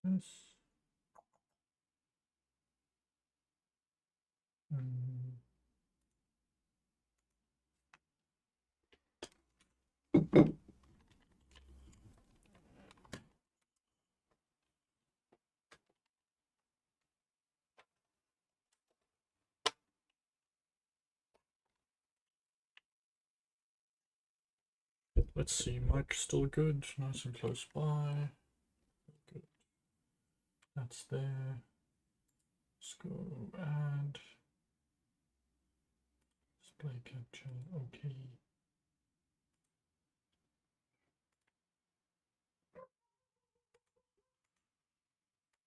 Yes. Mm. Let's see, mic still good, nice and close by. Good. That's there. Let's go add display capture. Okay.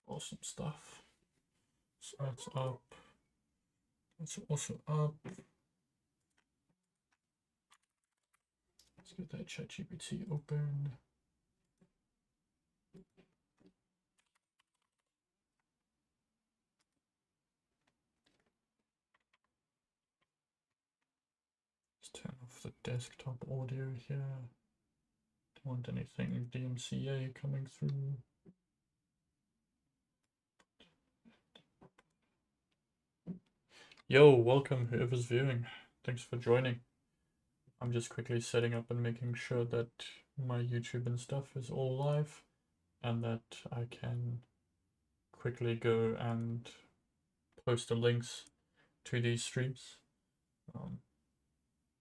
Awesome stuff. So that's up. That's also up. Let's get that ChatGPT open. Let's turn off the desktop audio here. Don't want anything DMCA coming through. Yo, welcome whoever's viewing. Thanks for joining. I'm just quickly setting up and making sure that my YouTube and stuff is all live and that I can quickly go and post the links to these streams.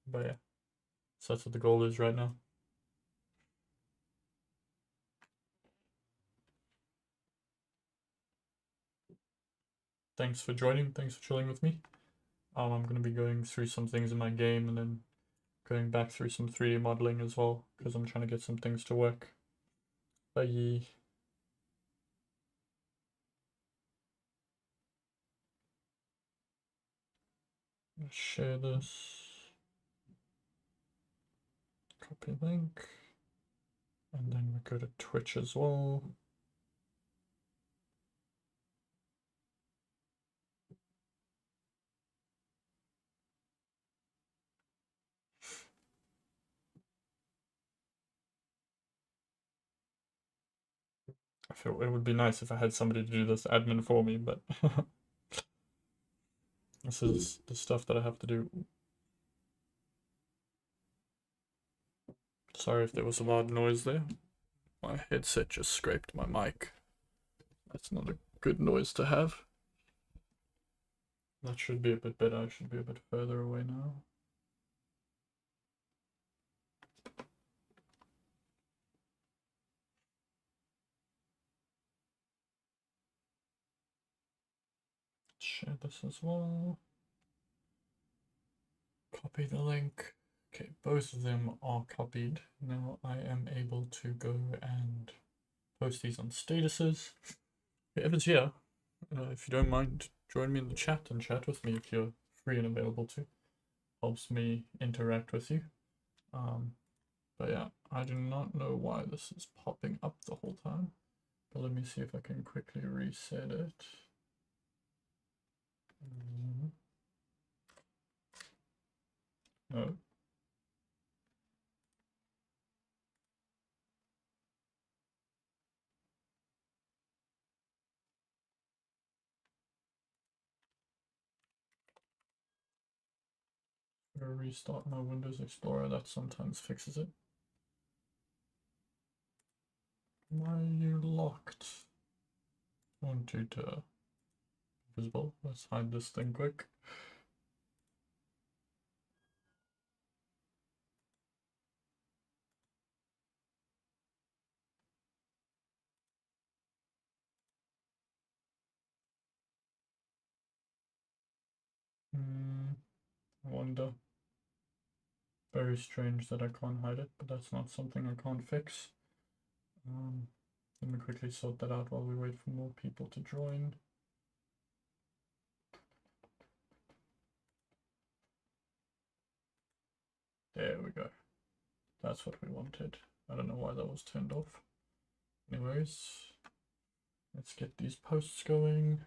But yeah, so that's what the goal is right now. Thanks for joining, thanks for chilling with me. I'm going to be going through some things in my game and then going back through some 3D modeling as well, because I'm trying to get some things to work. Bye. Let's share this. Copy link. And then we go to Twitch as well. I feel it would be nice if I had somebody to do this admin for me, but this is the stuff that I have to do. Sorry if there was a loud noise there. My headset just scraped my mic. That's not a good noise to have. That should be a bit better. I should be a bit further away now. Share this as well. Copy the link. Okay, both of them are copied. Now I am able to go and post these on statuses. Whoever's here, if you don't mind, join me in the chat and chat with me if you're free and available to. Helps me interact with you. But yeah, I do not know why this is popping up the whole time. But let me see if I can quickly reset it. No. Restart my Windows Explorer, that sometimes fixes it. Why are you locked? I want you to visible. Let's hide this thing quick. I wonder. Very strange that I can't hide it, but that's not something I can't fix. Let me quickly sort that out while we wait for more people to join. There we go. That's what we wanted. I don't know why that was turned off. Anyways, let's get these posts going.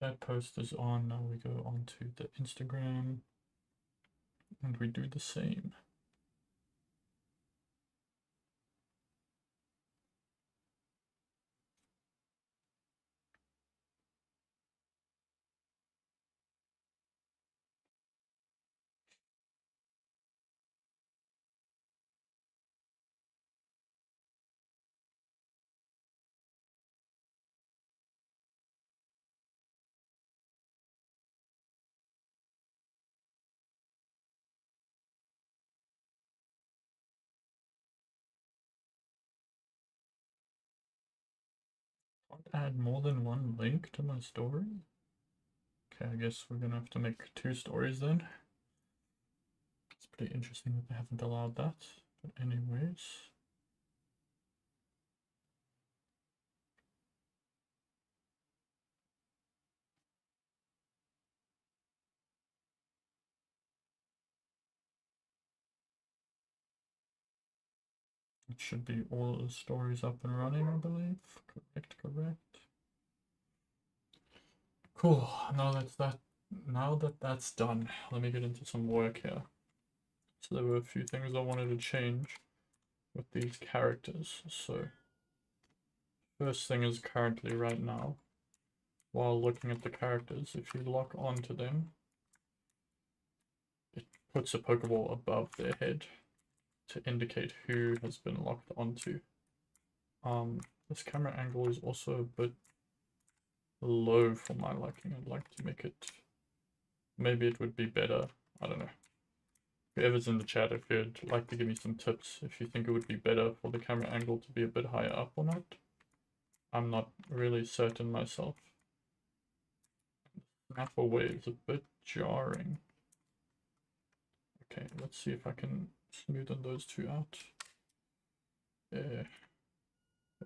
That post is on. Now we go on to the Instagram and we do the same. Can't add more than one link to my story? Okay, I guess we're gonna have to make 2 stories then. It's pretty interesting that they haven't allowed that. But anyways. It should be all the stories up and running, I believe. Correct. Cool. Now that that's done, let me get into some work here. So there were a few things I wanted to change with these characters. So first thing is currently right now, while looking at the characters, if you lock onto them, it puts a Pokeball above their head to indicate who has been locked onto. This camera angle is also a bit low for my liking. I'd like to make it, maybe it would be better. I don't know. Whoever's in the chat, if you'd like to give me some tips, if you think it would be better for the camera angle to be a bit higher up or not. I'm not really certain myself. Snap away is a bit jarring. Okay, let's see if I can smoothen those 2 out. There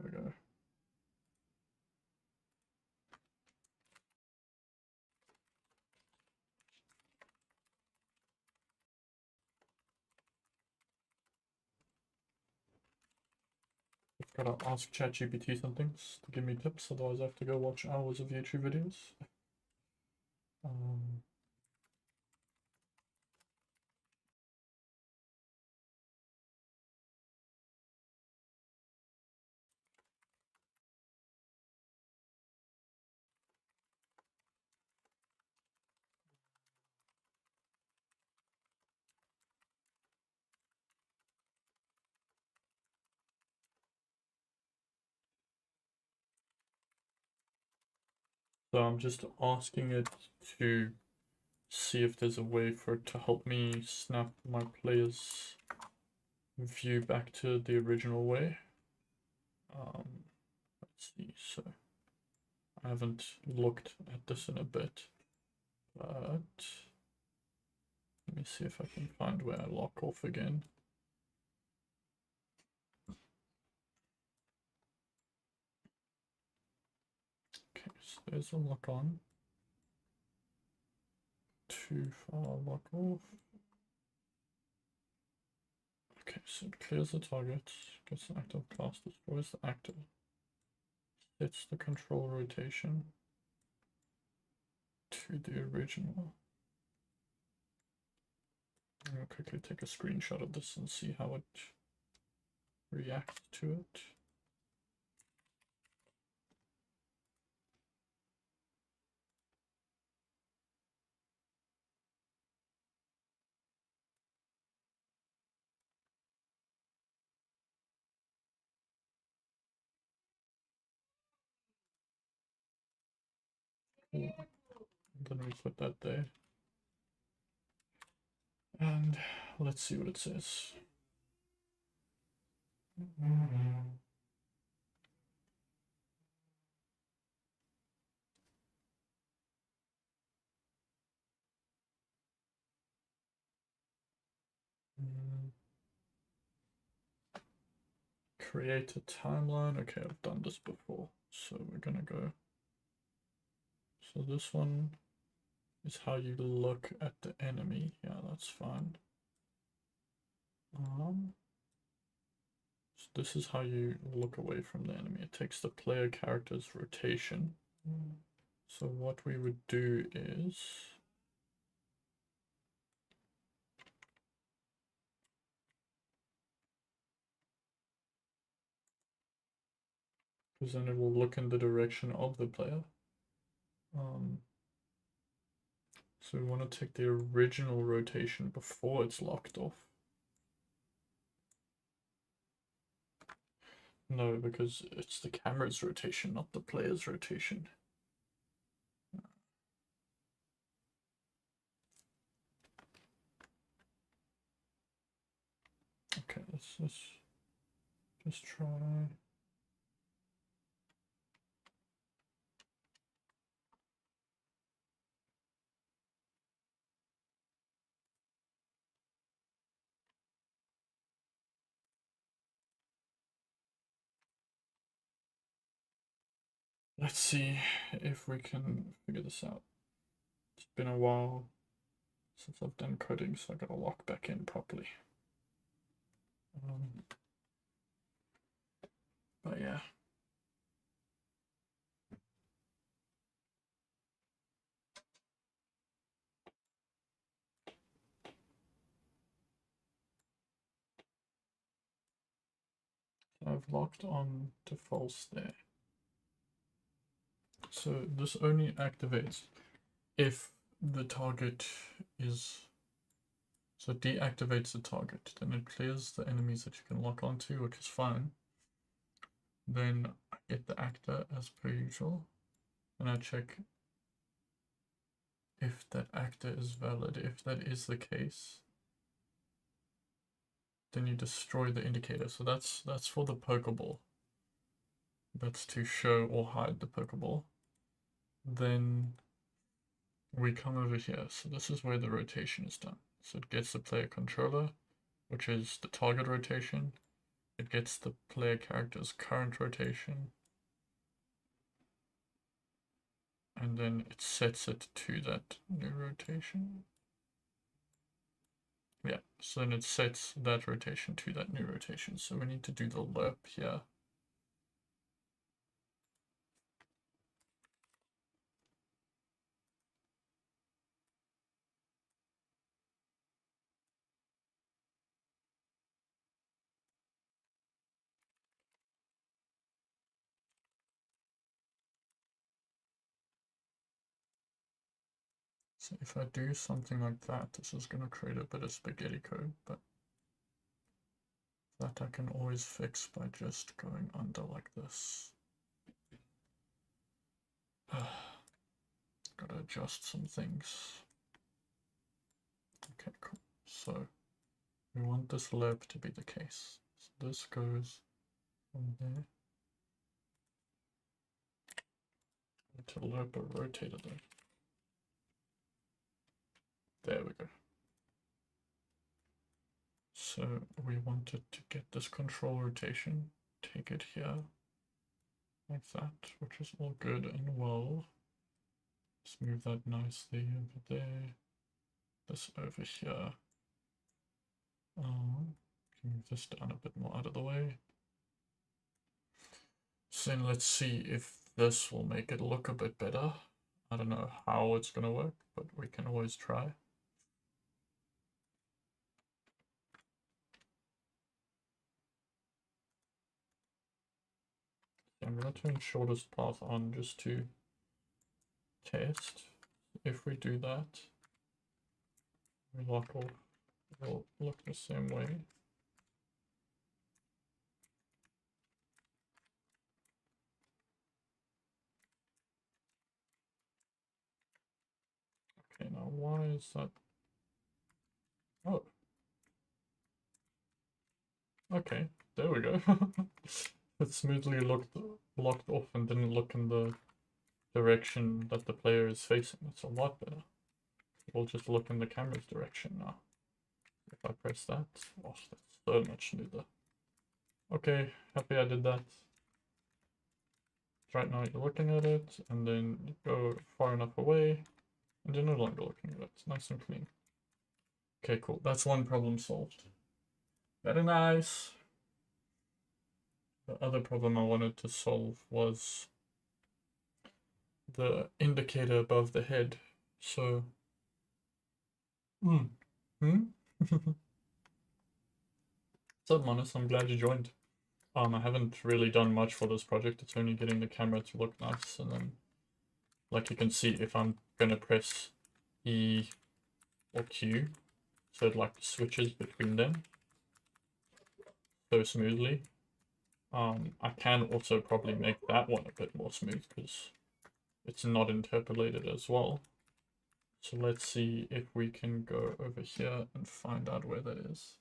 we go. I've gotta ask ChatGPT some things to give me tips, otherwise I have to go watch hours of YouTube videos. So I'm just asking it to see if there's a way for it to help me snap my player's view back to the original way. Let's see, so I haven't looked at this in a bit, but let me see if I can find where I lock off again. Okay, so there's a lock on. Too far lock off. Okay, so it clears the target, gets an active class, destroys the active, sets the control rotation to the original. I'm gonna quickly take a screenshot of this and see how it reacts to it. Cool. Then we put that there. And let's see what it says. Create a timeline. Okay, I've done this before. So we're gonna go. So this one is how you look at the enemy. Yeah, that's fine. So this is how you look away from the enemy. It takes the player character's rotation. So what we would do is because then it will look in the direction of the player. So we want to take the original rotation before it's locked off. No, because it's the camera's rotation, not the player's rotation. Okay, let's just try. Let's see if we can figure this out. It's been a while since I've done coding, so I gotta lock back in properly. But yeah. I've locked on to false there. So this only activates if the target is, so it deactivates the target, then it clears the enemies that you can lock onto, which is fine. Then I get the actor as per usual, and I check if that actor is valid. If that is the case, then you destroy the indicator. So that's for the Pokeball. That's to show or hide the Pokeball. Then we come over here. So this is where the rotation is done. So it gets the player controller, which is the target rotation. It gets the player character's current rotation. And then it sets it to that new rotation. Yeah, so then it sets that rotation to that new rotation. So we need to do the lerp here. So if I do something like that, this is going to create a bit of spaghetti code, but that I can always fix by just going under like this. adjust some things. Okay, cool. So we want this lerp to be the case. So this goes from there to lerp a rotator though. There we go. So we wanted to get this control rotation, take it here, like that, which is all good and well. Let's move that nicely over there. This over here. Move this down a bit more out of the way. So then let's see if this will make it look a bit better. I don't know how it's gonna work, but we can always try. I'm gonna turn shortest path on just to test. If we do that, lock off will look the same way. Okay, now why is that? Oh. Okay, there we go. It smoothly locked off and didn't look in the direction that the player is facing. That's a lot better. We'll just look in the camera's direction now. If I press that, oh, that's so much smoother. Okay, happy I did that. Right now you're looking at it, and then you go far enough away, and you're no longer looking at it. It's nice and clean. Okay, cool. That's one problem solved. Very nice. The other problem I wanted to solve was the indicator above the head. So, What's up, Manus? I'm glad you joined. I haven't really done much for this project. It's only getting the camera to look nice, and then, like you can see, if I'm gonna press E or Q, so it like switches between them so smoothly. I can also probably make that one a bit more smooth because it's not interpolated as well. So let's see if we can go over here and find out where that is.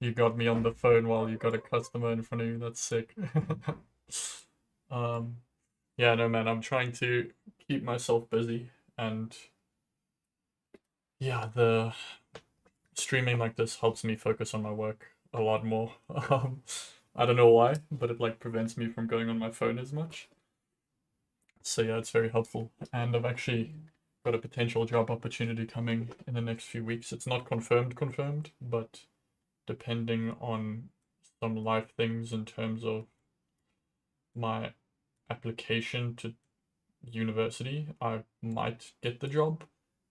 You got me on the phone while you got a customer in front of you. That's sick. Yeah, no, man, I'm trying to keep myself busy, and yeah, the streaming like this helps me focus on my work a lot more. I don't know why, but it like prevents me from going on my phone as much. So yeah, it's very helpful. And I've actually got a potential job opportunity coming in the next few weeks. It's not confirmed, but depending on some life things in terms of my application to university, I might get the job.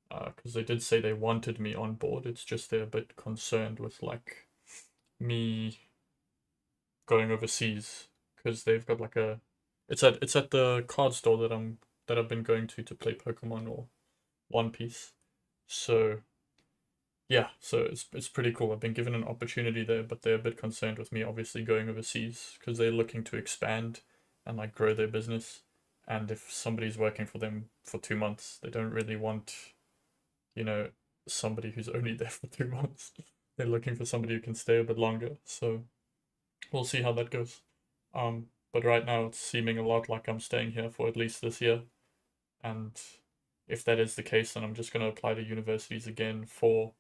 Because they did say they wanted me on board. It's just they're a bit concerned with like me going overseas because they've got like a it's at the card store that I've been going to play Pokemon or One Piece. So yeah, so it's pretty cool. I've been given an opportunity there, but they're a bit concerned with me obviously going overseas because they're looking to expand and like grow their business. And if somebody's working for them for 2 months, they don't really want, you know, somebody who's only there for 2 months. They're looking for somebody who can stay a bit longer. So we'll see how that goes. But right now it's seeming a lot like I'm staying here for at least this year. And if that is the case, then I'm just going to apply to universities again for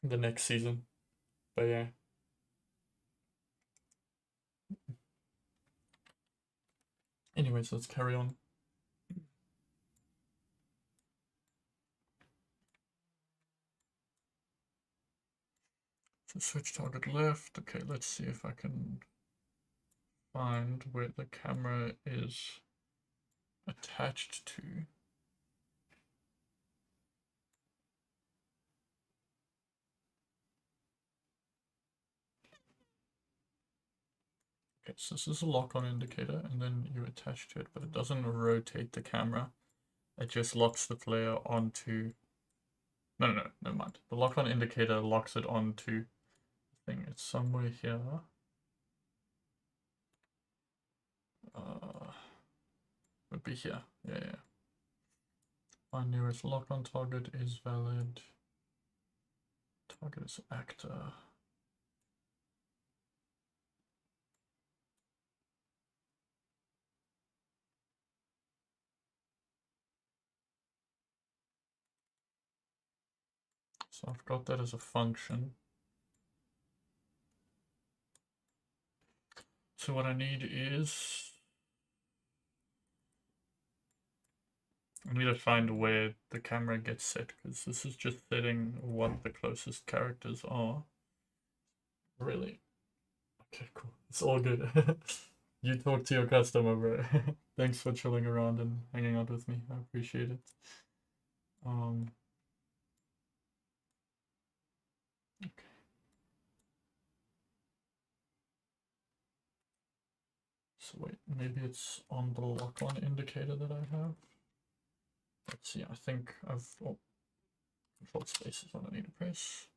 the next season. But yeah. Anyways, let's carry on. So switch target left. Okay, let's see if I can find where the camera is attached to. Okay, so this is a lock-on indicator, and then you attach to it, but it doesn't rotate the camera. It just locks the player onto... No, never mind. The lock-on indicator locks it onto the thing. It's somewhere here. should be here. Yeah, yeah. My nearest lock-on target is valid. Target is actor. So I've got that as a function. So what I need is, I need to find where the camera gets set, because this is just setting what the closest characters are. Really? Okay, cool. It's all good. You talk to your customer, bro. Thanks for chilling around and hanging out with me. I appreciate it. Okay. So wait, maybe it's on the lock-on indicator that I have. Let's see, I think I've, oh, control space is what I need to press.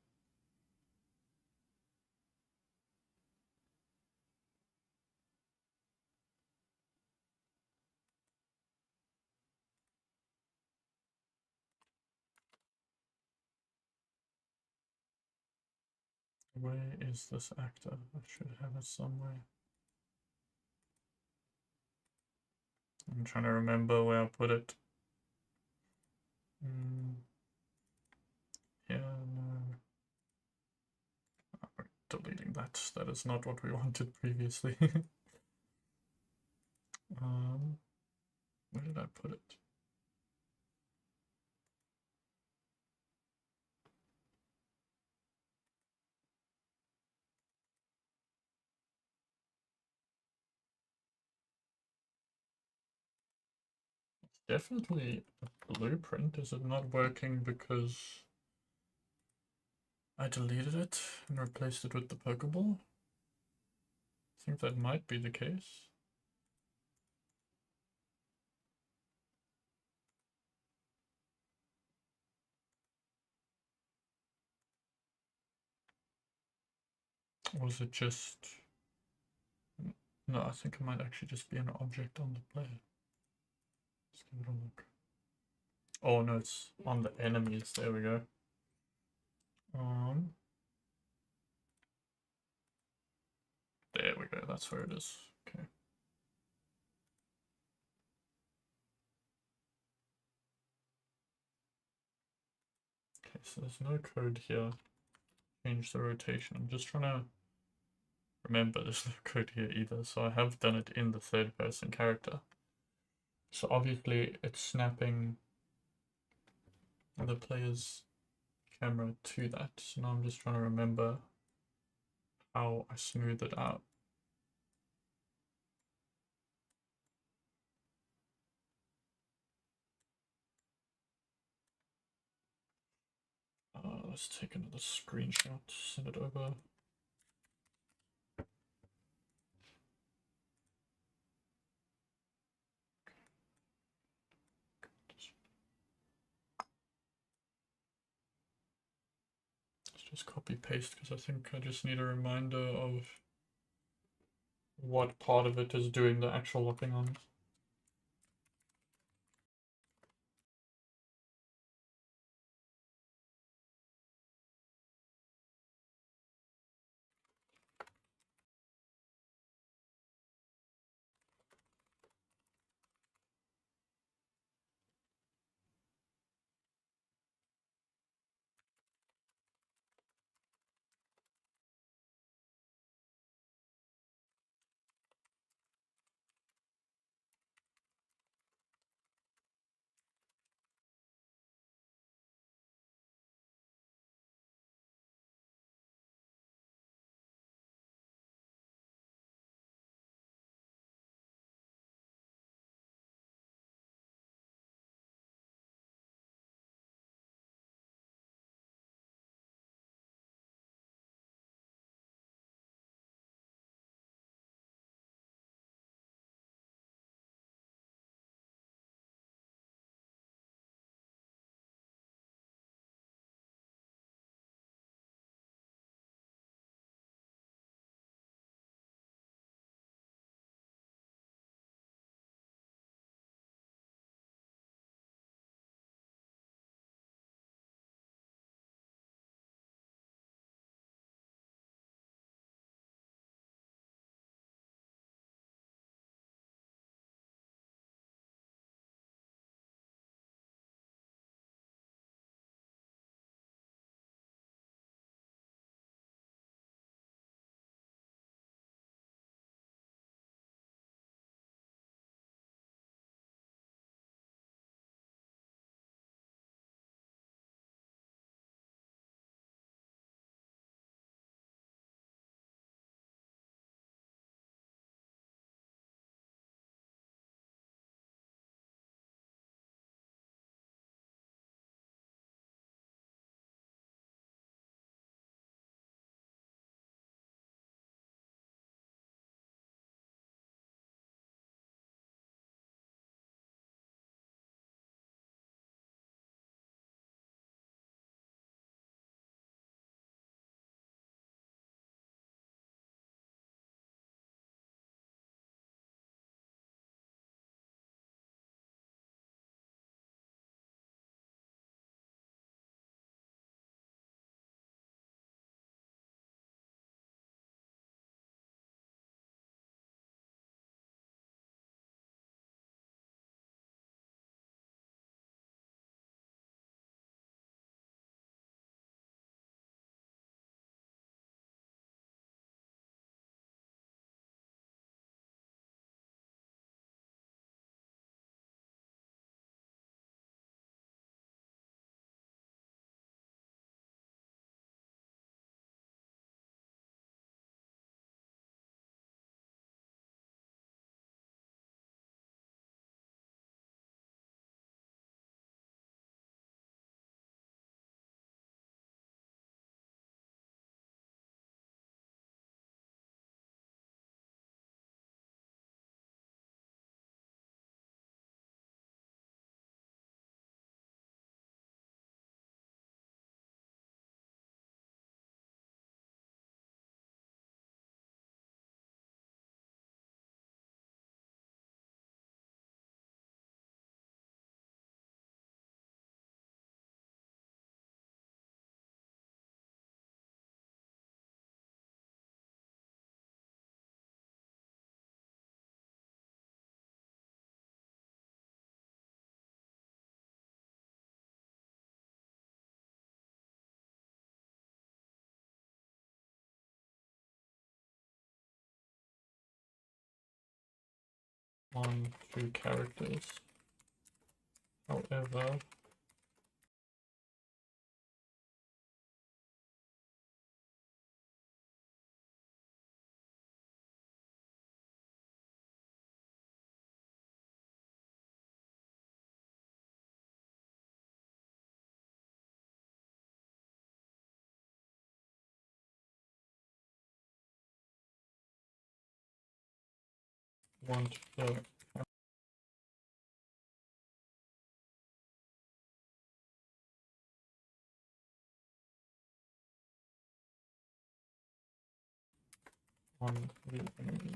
Where is this actor? I should have it somewhere. I'm trying to remember where I put it. Yeah, no. Oh, deleting that. That is not what we wanted previously. Where did I put it? Definitely a blueprint. Is it not working because I deleted it and replaced it with the Pokeball? I think that might be the case. Or was it just... No, I think it might actually just be an object on the player. Let's give it a look. Oh no, it's on the enemies. There we go. There we go. That's where it is. Okay. Okay, so there's no code here. Change the rotation. I'm just trying to remember there's no code here either. So I have done it in the third person character. So obviously it's snapping the player's camera to that. So now I'm just trying to remember how I smooth it out. Let's take another screenshot, send it over. Let's just copy paste because I think I just need a reminder of what part of it is doing the actual locking on. on 2 characters. However, want the on the enemy.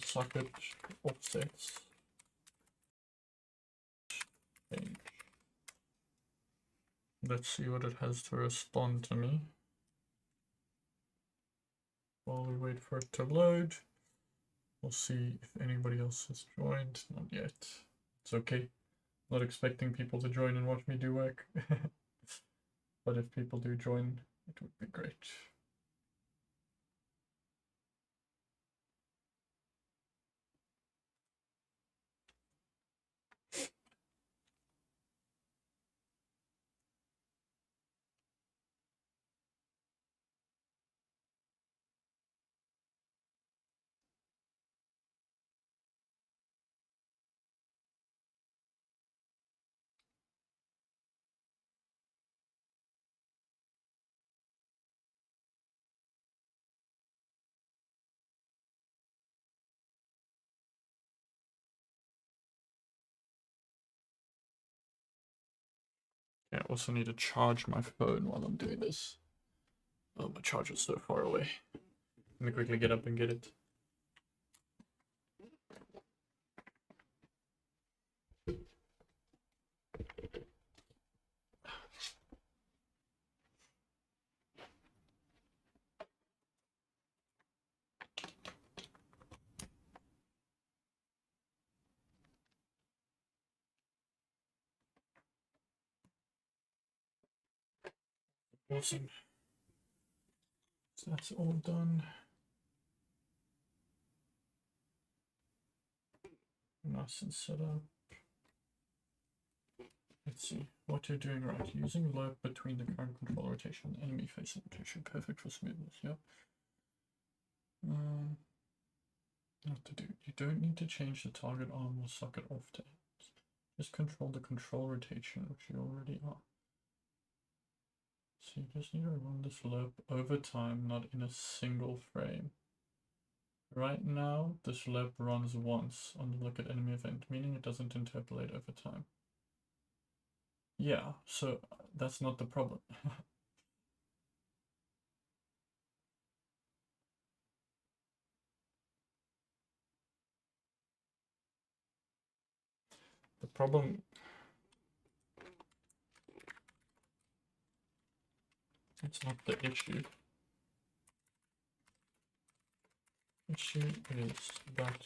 Socket offsets. Page. Let's see what it has to respond to me. While we wait for it to load, we'll see if anybody else has joined. Not yet. It's okay. Not expecting people to join and watch me do work. But if people do join, it would be great. Yeah, I also need to charge my phone while I'm doing this. Oh, my charger's so far away. Let me quickly get up and get it. Awesome. So that's all done. Nice and set up. Let's see what you're doing right. Using loop between the current control rotation and enemy facing rotation. Perfect for smoothness, yep. What to do? You don't need to change the target arm or socket off tags. Just control the control rotation, which you already are. So you just need to run this loop over time, not in a single frame. Right now, this loop runs once on the look at enemy event, meaning it doesn't interpolate over time. Yeah, so that's not the problem. The problem... It's not the issue. Issue is that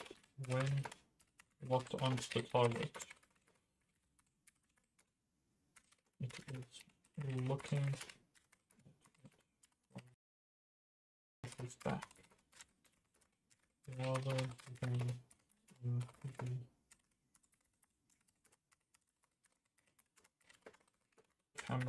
when locked onto the target, it is looking at its back rather than in the camera.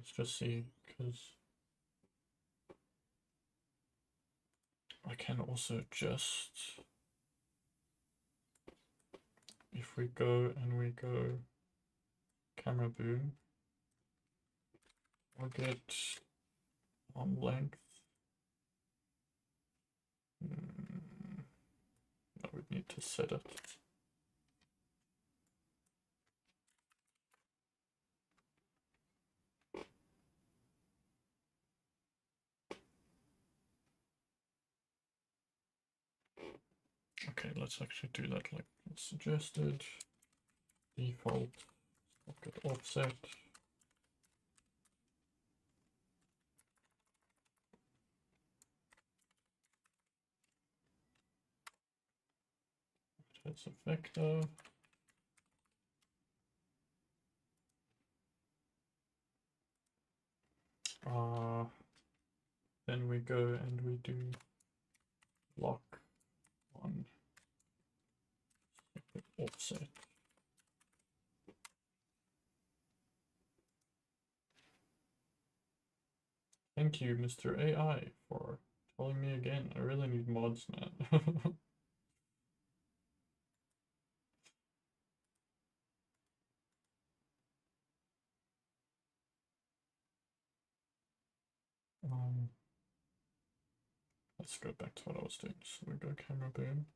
let's just see, because I can also just, if we go and we go camera boom, we'll get arm length. I would need to set it. Okay, let's actually do that like suggested. Default socket offset. That's a vector. Then we go and we do lock on offset. Thank you, Mr. AI, for telling me again. I really need mods, man. Let's go back to what I was doing. So we go camera boom.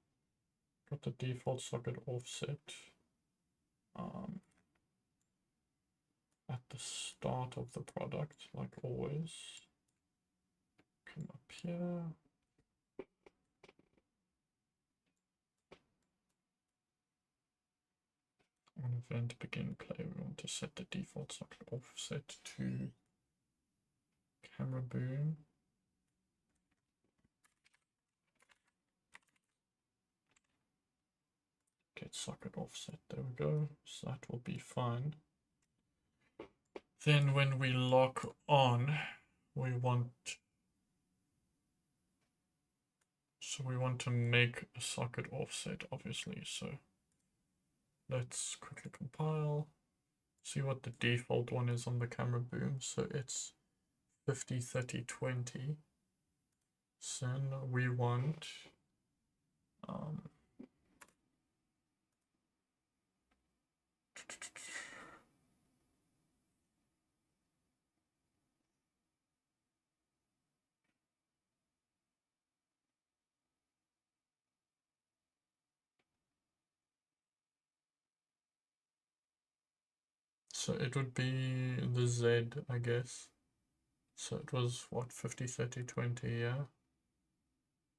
Got the default socket offset. At the start of the product, like always. Come up here. On event begin play, we want to set the default socket offset to camera boom. Get socket offset, there we go. So that will be fine. Then when we lock on, we want to make a socket offset, obviously. So let's quickly compile, see what the default one is on the camera boom. So it's 50, 30, 20. Then we want so it would be the Z, I guess. So it was what, 50, 30, 20, yeah.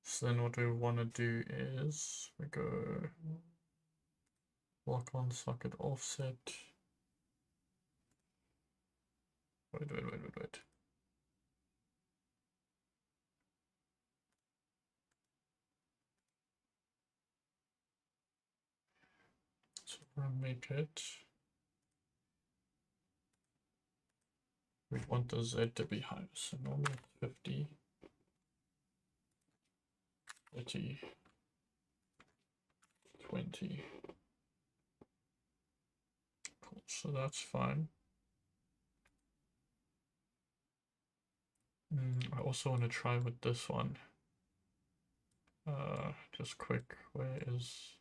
So then what we want to do is we go lock on socket offset. Wait. So we're gonna make it. We want the Z to be higher. So normally 50, 30, 20. Cool, so that's fine. I also want to try with this one. Just quick, where is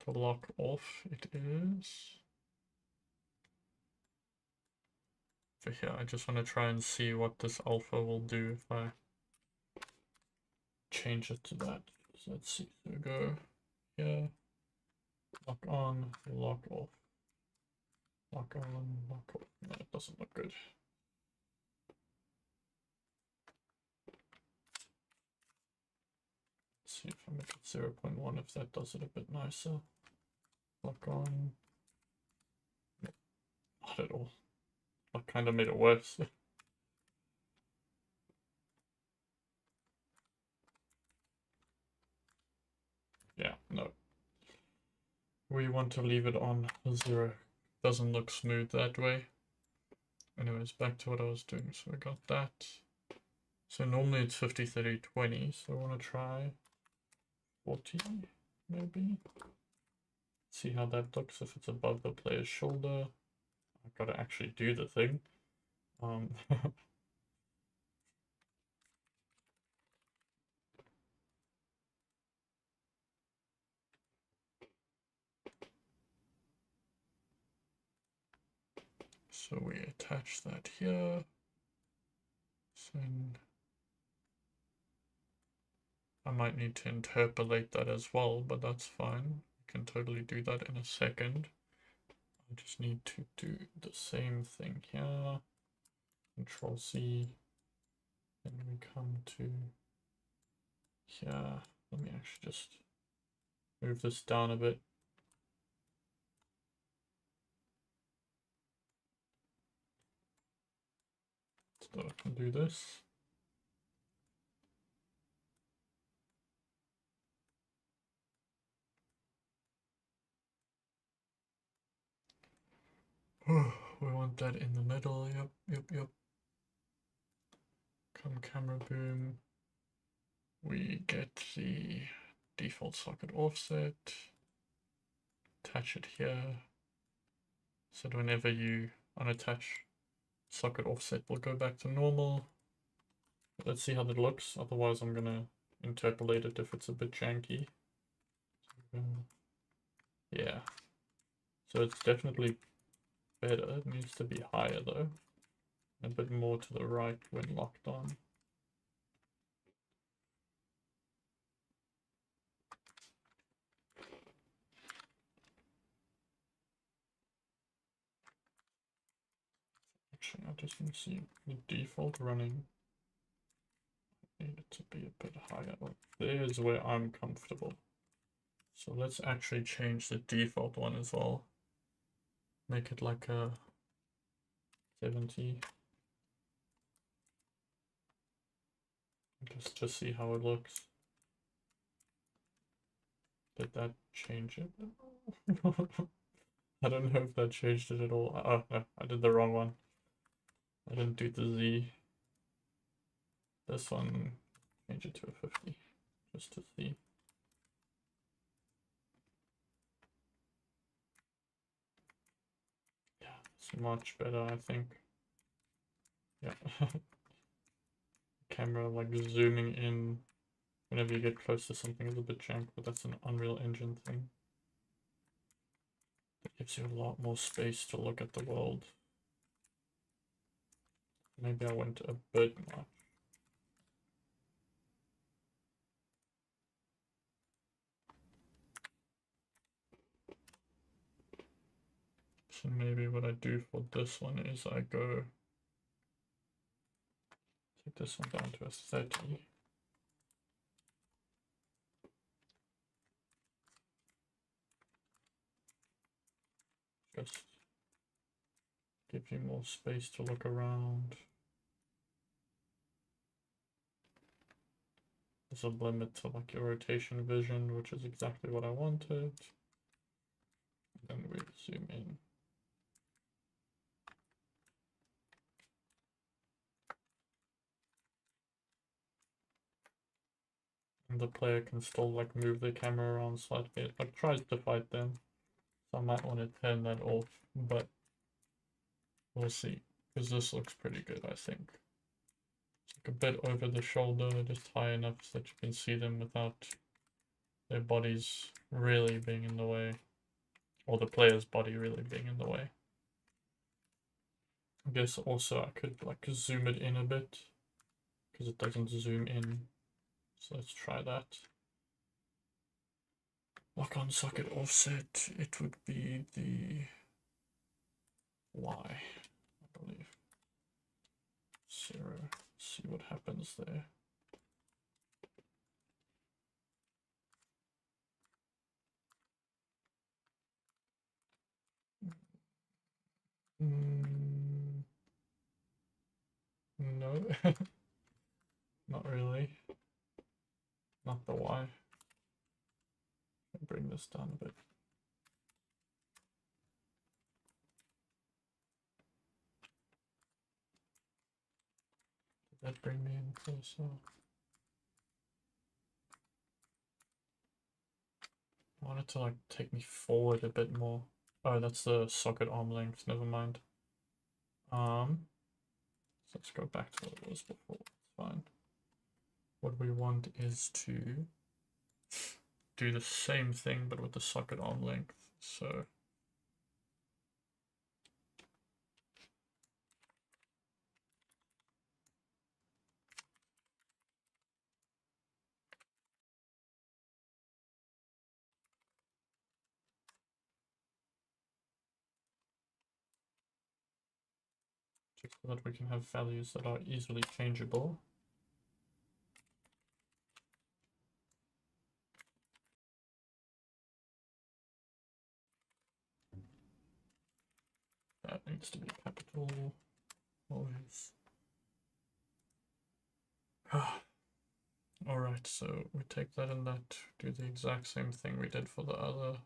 the lock off? It is over here. I just want to try and see what this alpha will do if I change it to that. So let's see. So we go here, lock on, lock off, lock on, lock off. No, it doesn't look good. Let's see if I make it 0.1, if that does it a bit nicer. Lock on. Not at all. I kind of made it worse. Yeah, no. We want to leave it on 0. Doesn't look smooth that way. Anyways, back to what I was doing. So we got that. So normally it's 50, 30, 20. So I want to try 40, maybe. See how that looks if it's above the player's shoulder. I've got to actually do the thing. Um, so we attach that here. Then I might need to interpolate that as well, but that's fine. We can totally do that in a second. I just need to do the same thing here. Control C. Then we come to here. Let me actually just move this down a bit. So I can do this. We want that in the middle. Yep. Come camera boom. We get the default socket offset. Attach it here. So whenever you unattach, socket offset will go back to normal. Let's see how that looks. Otherwise, I'm gonna interpolate it if it's a bit janky. Yeah. So it's definitely better. It needs to be higher though. A bit more to the right when locked on. Actually, I just want to see the default running. I need it to be a bit higher. Like, there's where I'm comfortable. So let's actually change the default one as well. Make it like a 70. Just to see how it looks. Did that change it? I don't know if that changed it at all. Oh, no, I did the wrong one. I didn't do the Z. This one, change it to a 50, just to see. Yeah, it's much better, I think. Yeah. Camera, like, zooming in whenever you get close to something is a bit jank, but that's an Unreal Engine thing. It gives you a lot more space to look at the world. Maybe I went a bit much. So maybe what I do for this one is I go take this one down to a 30. Just give you more space to look around. There's a limit to like your rotation vision, which is exactly what I wanted. Then we zoom in. And the player can still like move the camera around slightly. It like tries to fight them. So I might want to turn that off, but we'll see. Because this looks pretty good, I think. It's like a bit over the shoulder, just high enough so that you can see them without their bodies really being in the way. Or the player's body really being in the way. I guess also I could like zoom it in a bit, because it doesn't zoom in. So let's try that. Lock on socket offset, it would be the Y, I believe. 0. See what happens there. No, not really. Not the Y. Bring this down a bit. Did that bring me in closer? I want it to like take me forward a bit more. Oh, that's the socket arm length, never mind. let's go back to what it was before. It's fine. What we want is to do the same thing but with the socket arm length. So just so that we can have values that are easily changeable. That needs to be capital, always. Alright, so we take that and that, do the exact same thing we did for the other.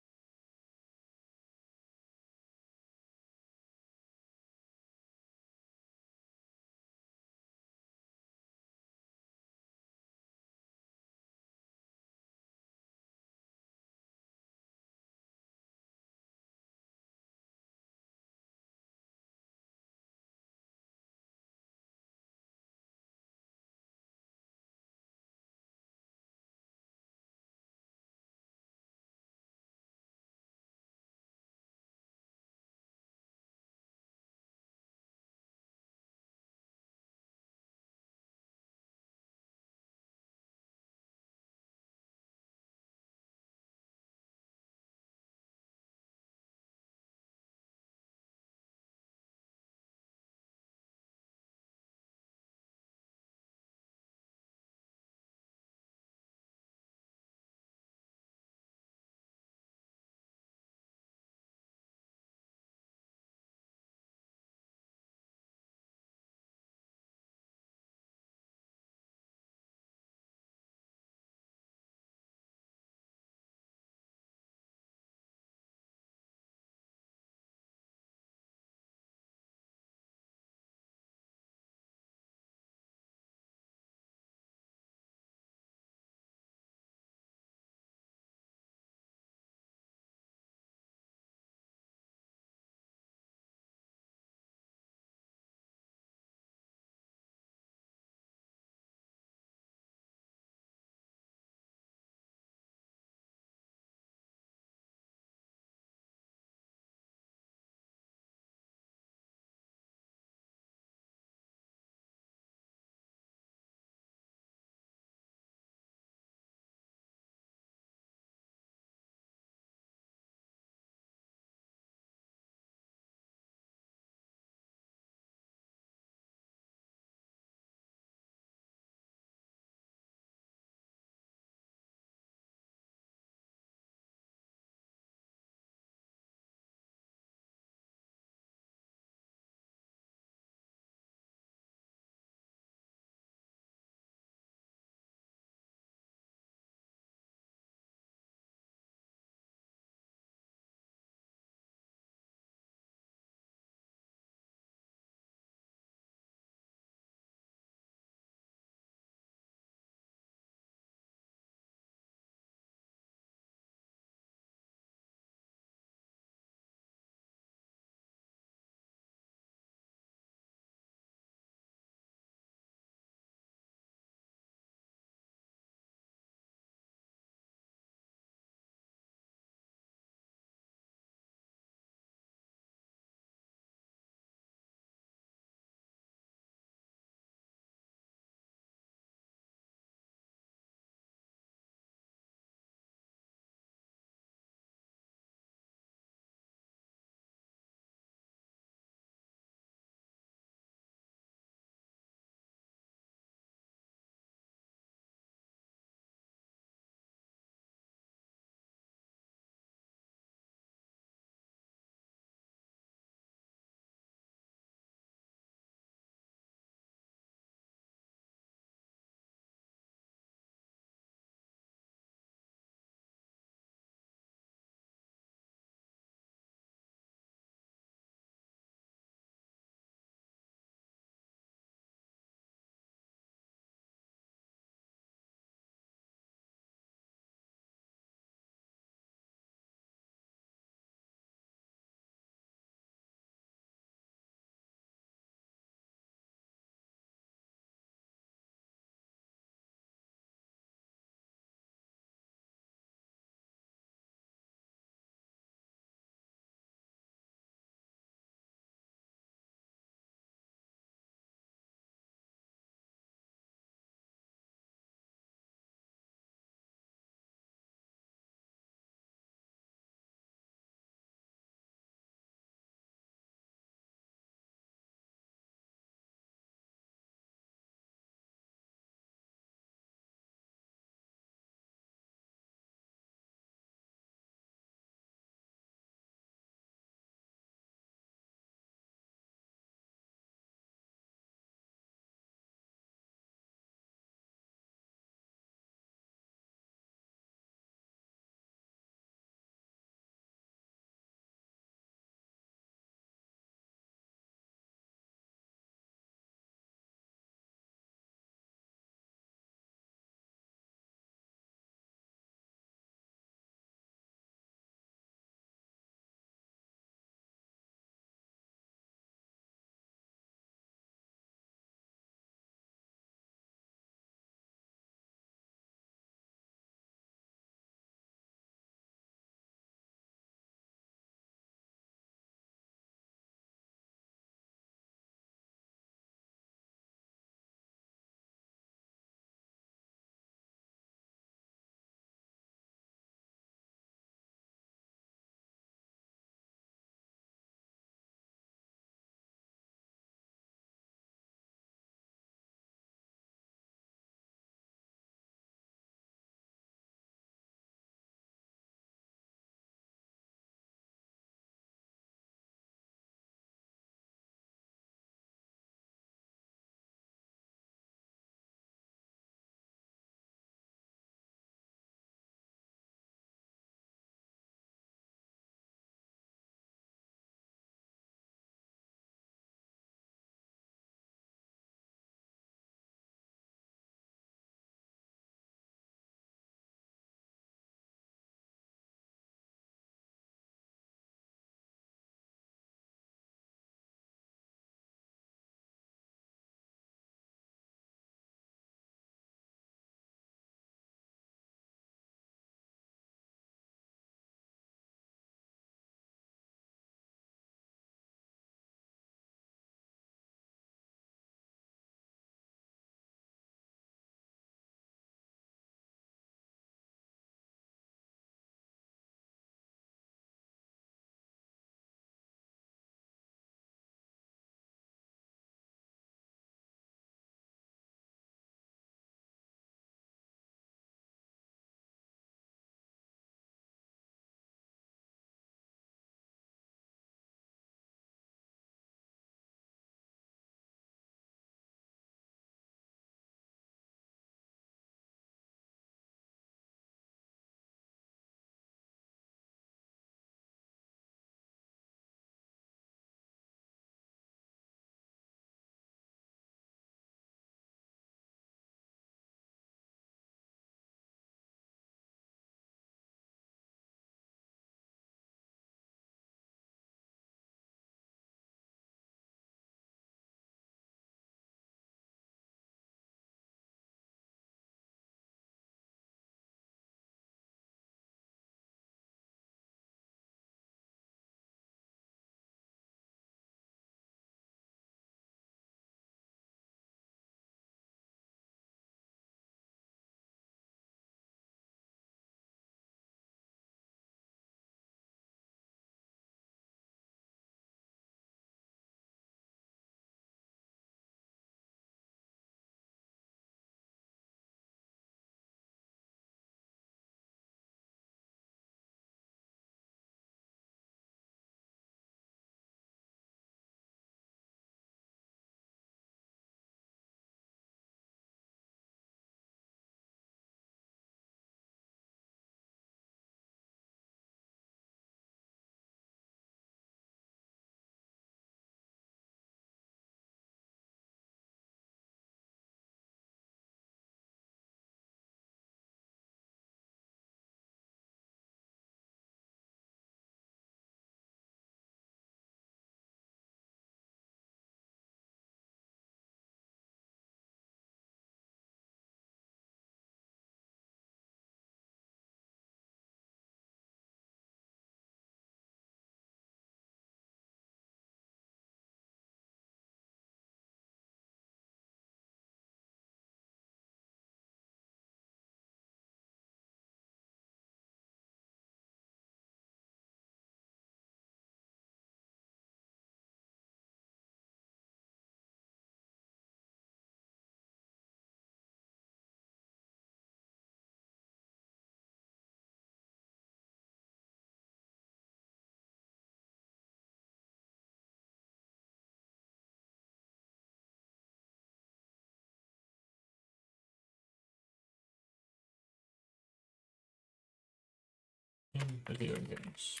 in video games.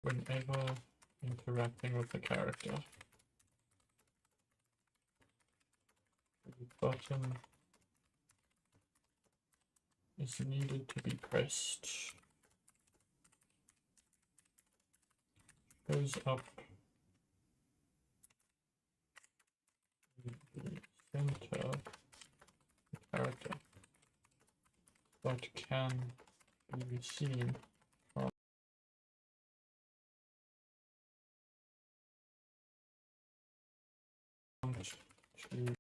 Whenever interacting with the character, the button is needed to be pressed. Goes up in the center of the character, but can be seen from to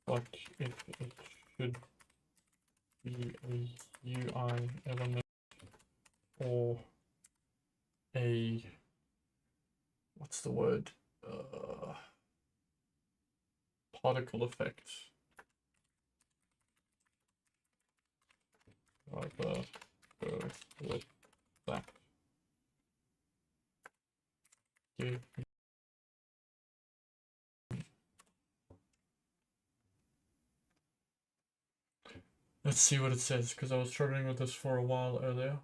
but if it should be a UI element or a, what's the word, particle effect. Rather go with that. Give Let's see what it says, because I was struggling with this for a while earlier.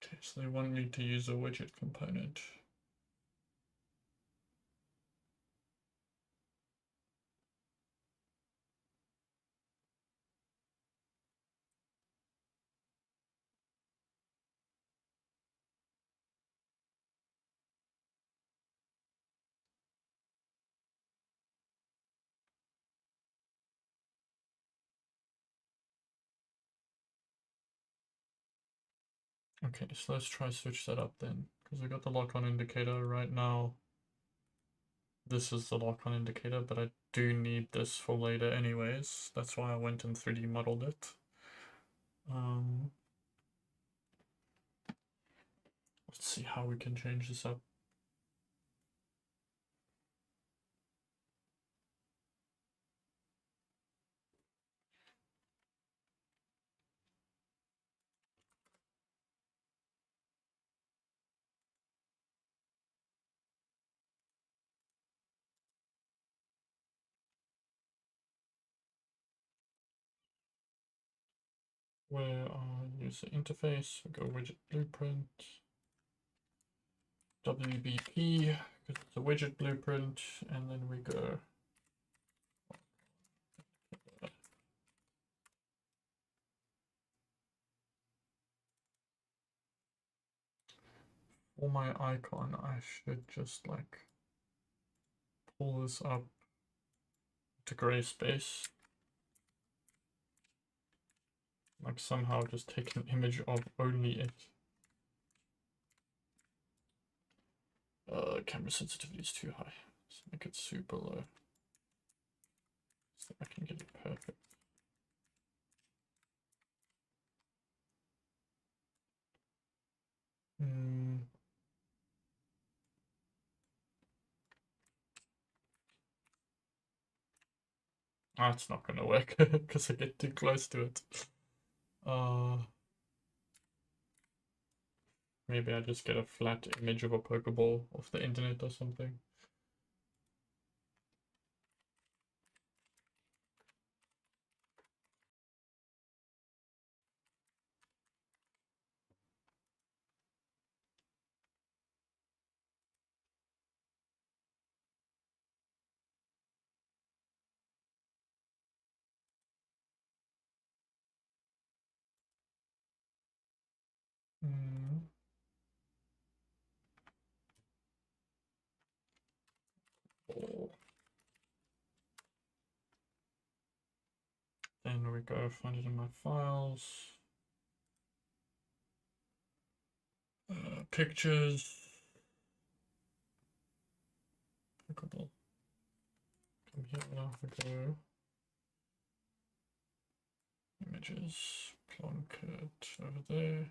Okay, so they want me to use a widget component. Okay, so let's try switch that up then, because I got the lock-on indicator right now. This is the lock-on indicator, but I do need this for later anyways. That's why I went and 3D modeled it. Let's see how we can change this up. Where our user interface, we go widget blueprint, WBP, because it's a widget blueprint, and then we go for my icon. I should just like pull this up to gray space, like somehow just take an image of only it. Camera sensitivity is too high. Let's make it super low so I can get it perfect. It's not gonna work because I get too close to it. Maybe I just get a flat image of a Pokeball off the internet or something. Then we go find it in my files. Pictures. Pokeball. Come here, we go. images, plonk it over there.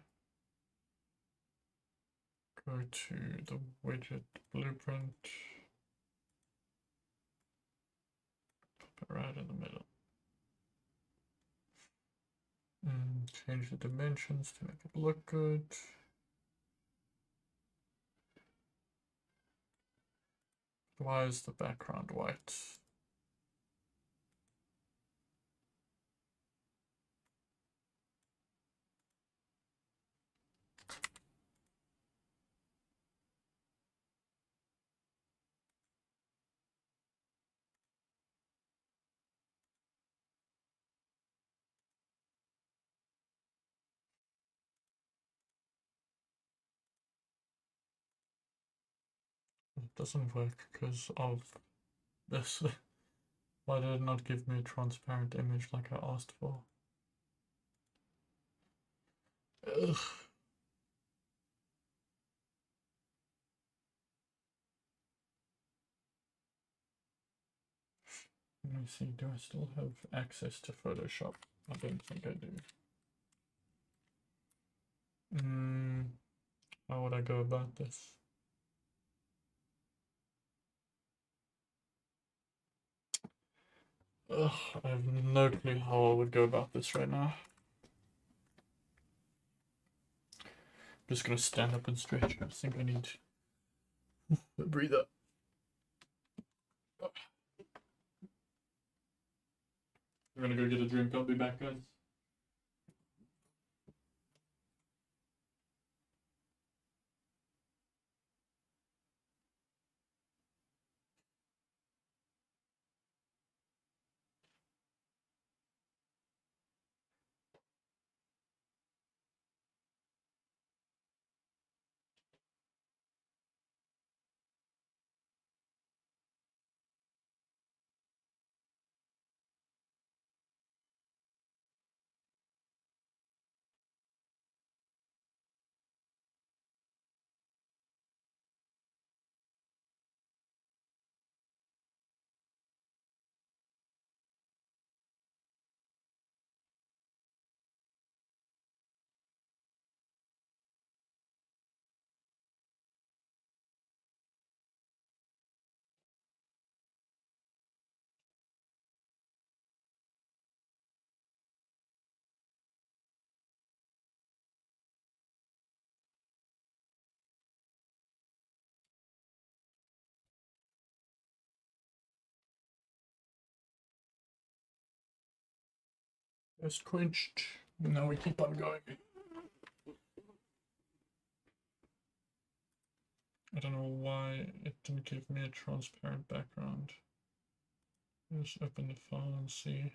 Go to the widget blueprint. Put it right in the middle. Change the dimensions to make it look good. Why is the background white? It doesn't work because of this. Why did it not give me a transparent image like I asked for? Ugh. Let me see, do I still have access to Photoshop? I don't think I do. How would I go about this? Ugh, I have no clue how I would go about this right now. I'm just gonna stand up and stretch. I think I need a breather. I'm gonna go get a drink. I'll be back, guys. Just quenched. Now we keep on going. I don't know why it didn't give me a transparent background. Let's open the file and see.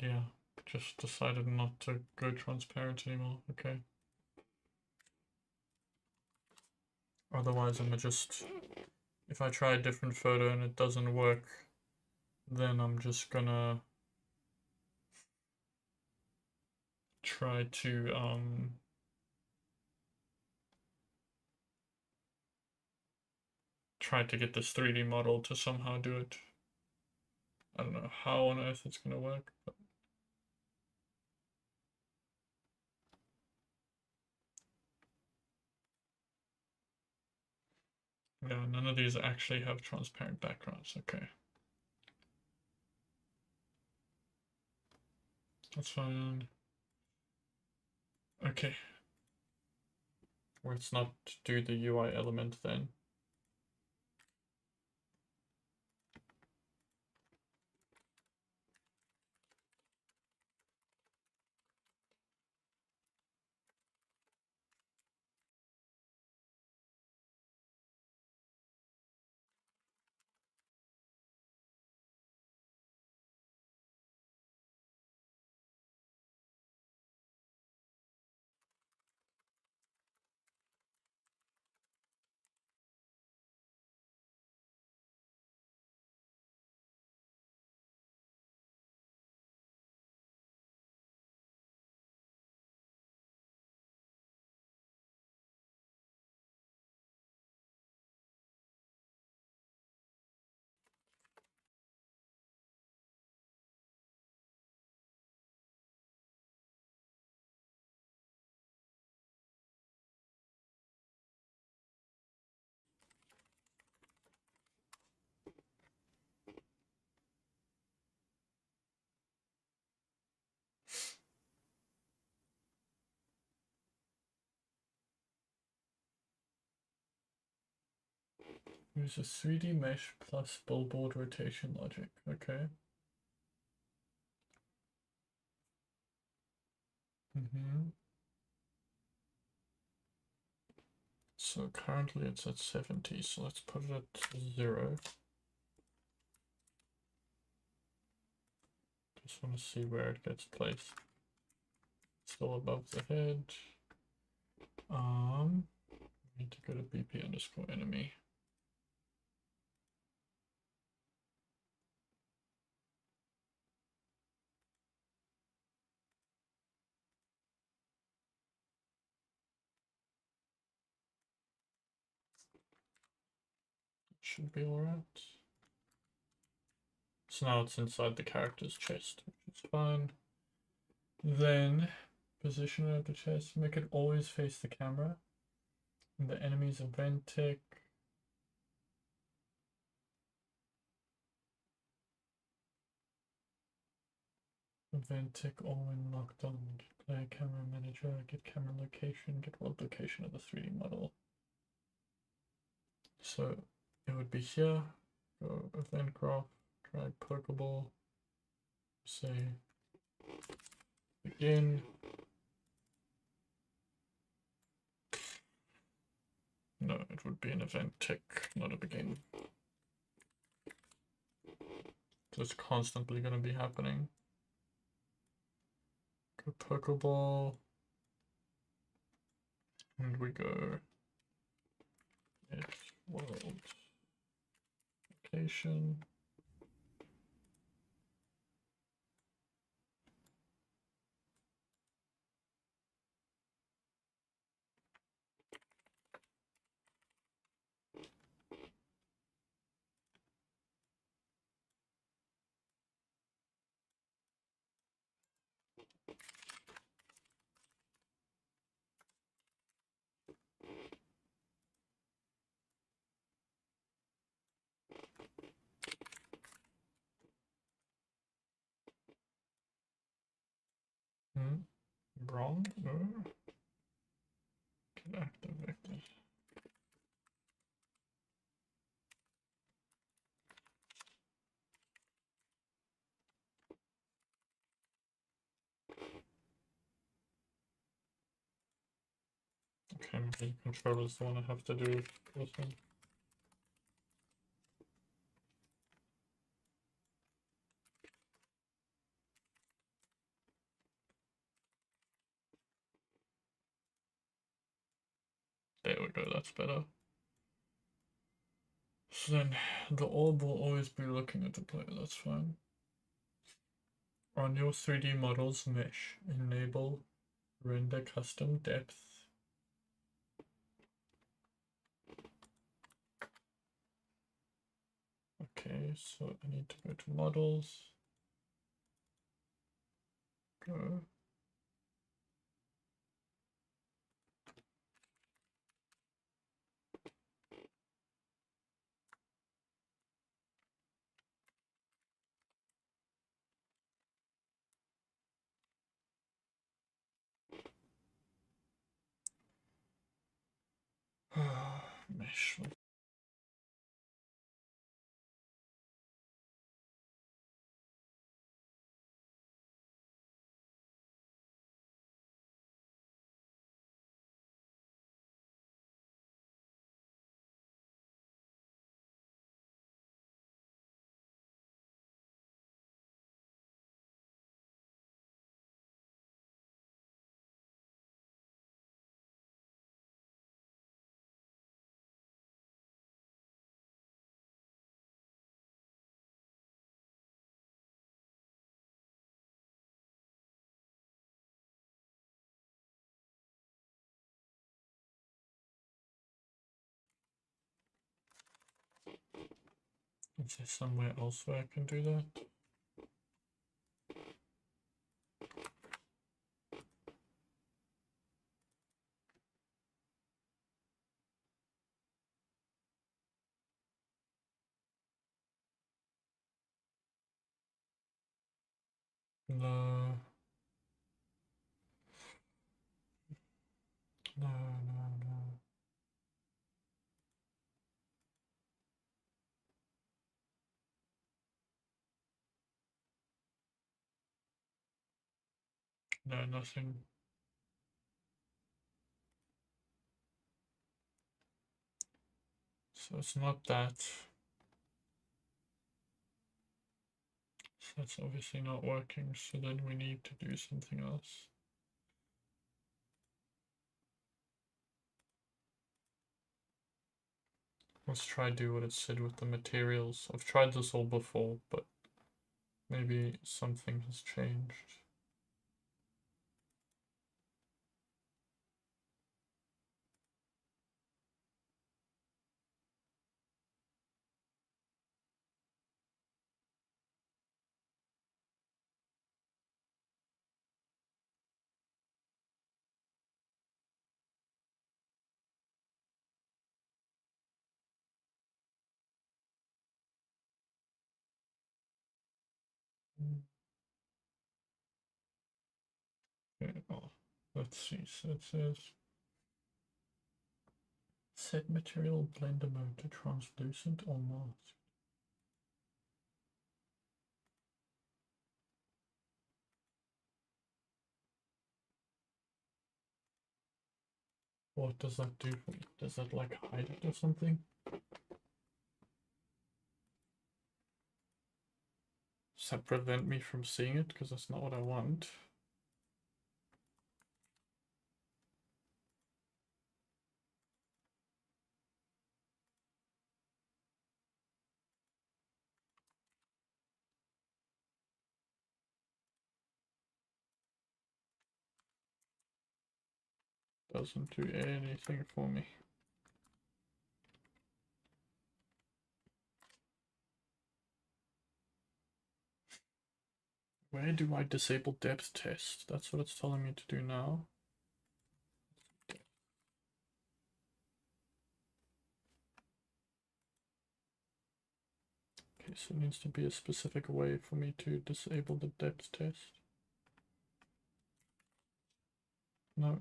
Yeah, just decided not to go transparent anymore. Okay. Otherwise, I'm just, if I try a different photo and it doesn't work, then I'm just gonna try to get this 3D model to somehow do it. I don't know how on earth it's gonna work, but yeah, none of these actually have transparent backgrounds. Okay. That's fine. Okay. Let's not do the UI element then. Use a 3D mesh plus billboard rotation logic. Okay. So currently it's at 70, so let's put it at 0. Just want to see where it gets placed. Still above the head. Need to go to BP underscore enemy. Should be alright. So now it's inside the character's chest, which is fine. Then position it at the chest, make it always face the camera. And the enemy's event tick. Event tick all when locked on. Player camera manager, get camera location, get world location of the 3D model. So it would be here, go event graph, drag Pokeball, say begin. No, it would be an event tick, not a begin. So it's constantly going to be happening. Go Pokeball. And we go get world location. Wrong? No. Get active vectors. Okay, maybe controllers the one I have to do this one. There we go, that's better. So then the orb will always be looking at the player, that's fine. On your 3D models mesh, enable render custom depth. Okay, so I need to go to models. Go. Mesh. Is there somewhere else where I can do that? No. No, no, no. No, nothing. So it's not that. So that's obviously not working, so then we need to do something else. Let's try do what it said with the materials. I've tried this all before, but maybe something has changed. Okay, well, let's see. So it says set material blender mode to translucent or mask. What does that do for me? Does that like hide it or something? Does that prevent me from seeing it? Because that's not what I want. Doesn't do anything for me. Where do I disable depth test? That's what it's telling me to do now. Okay, so it needs to be a specific way for me to disable the depth test. No.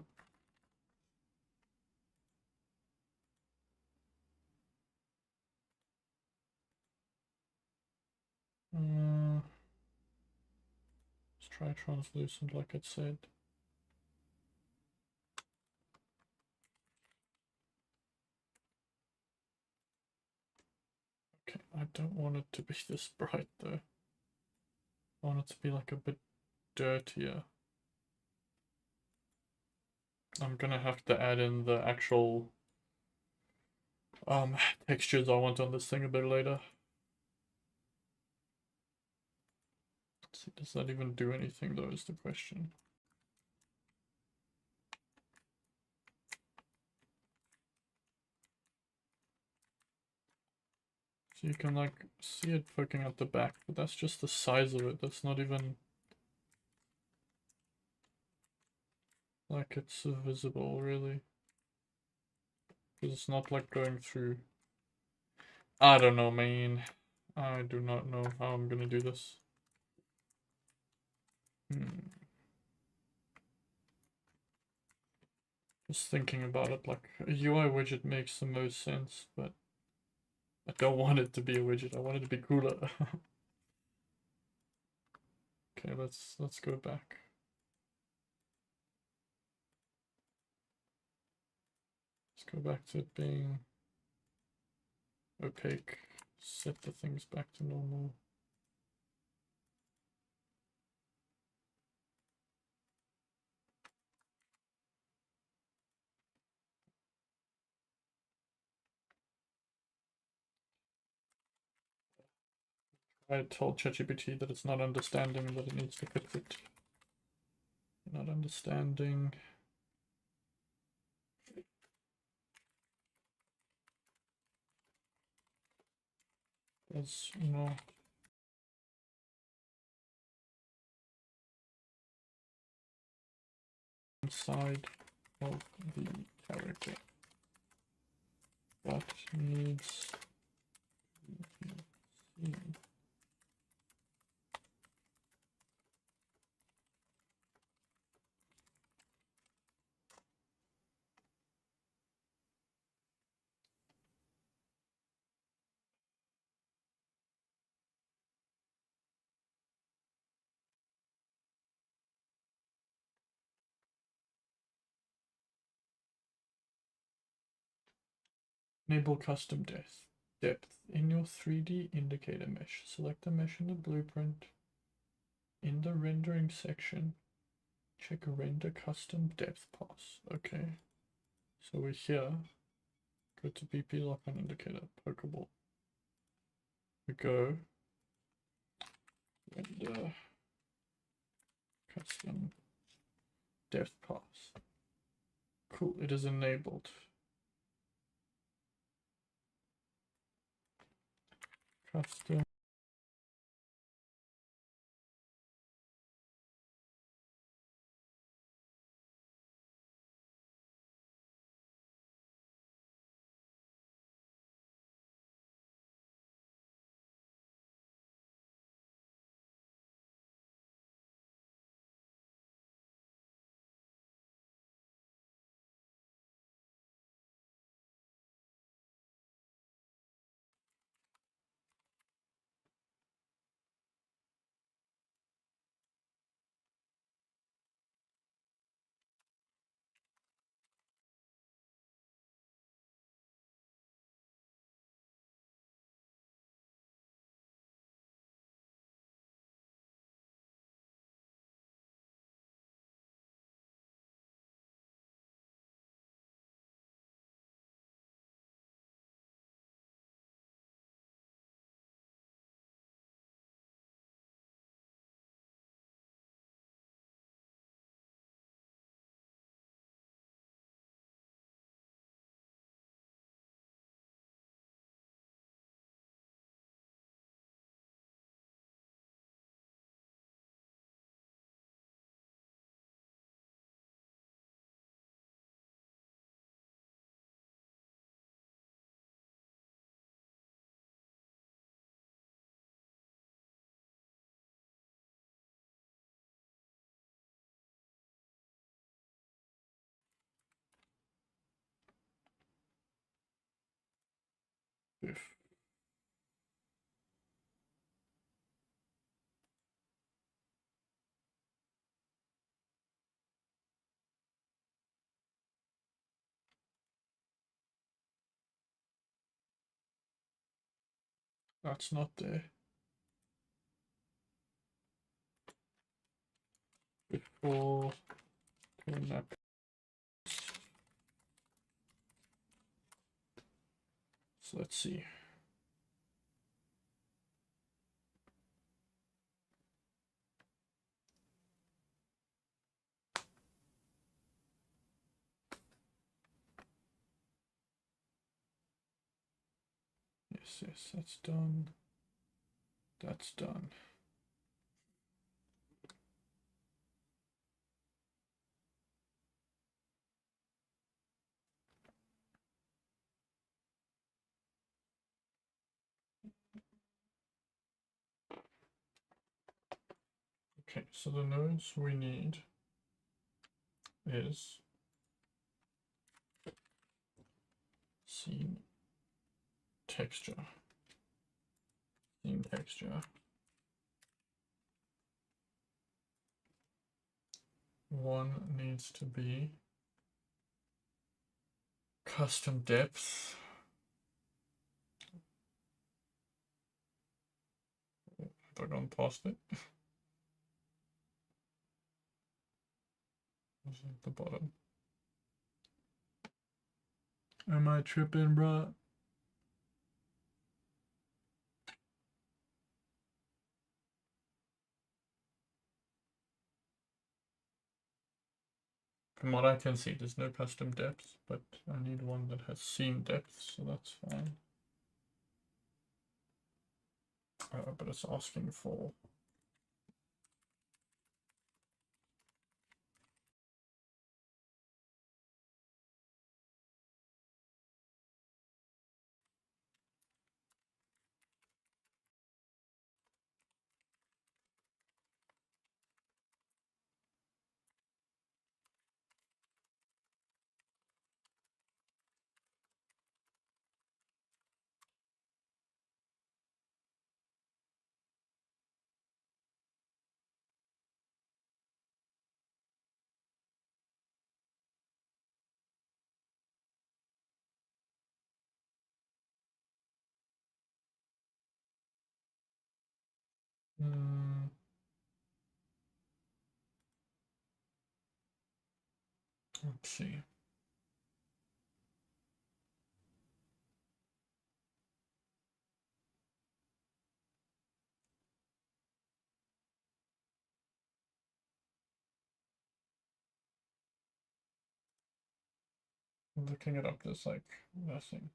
Let's try translucent like it said. Okay, I don't want it to be this bright though. I want it to be like a bit dirtier. I'm gonna have to add in the actual textures I want on this thing a bit later. Let's see, does that even do anything though is the question. So you can like see it poking out the back, but that's just the size of it. That's not even like it's visible really. Because it's not like going through. I don't know, man. I do not know how I'm gonna do this. Just thinking about it, like a UI widget makes the most sense, but I don't want it to be a widget. I want it to be cooler. Okay, let's go back. Let's go back to it being opaque. Set the things back to normal. I told ChatGPT that it's not understanding and that it needs to fix it. Not understanding. Does not inside of the character. That needs to be seen. Enable custom depth in your 3D indicator mesh. Select the mesh in the blueprint. In the rendering section, check render custom depth pass. Okay, so we're here. Go to BP lock on indicator, Pokeball. We go render custom depth pass. Cool, it is enabled. Custom diff. That's not there. Before doing that. So let's see. Yes, that's done. That's done. Okay, so the nodes we need is scene texture. Scene texture. One needs to be custom depth. Have I gone past it? It's at the bottom. Am I tripping, bruh? From what I can see, there's no custom depth, but I need one that has scene depth, so that's fine. But it's asking for Let's see. Looking it up, there's like nothing.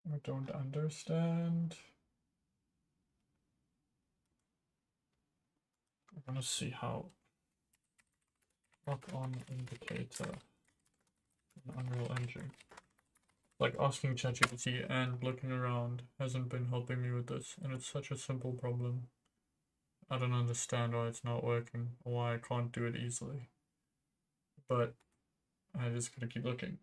I don't understand. I'm gonna see how lock on indicator in Unreal Engine. Like asking ChatGPT and looking around hasn't been helping me with this, and it's such a simple problem. I don't understand why it's not working or why I can't do it easily. But I just gotta keep looking.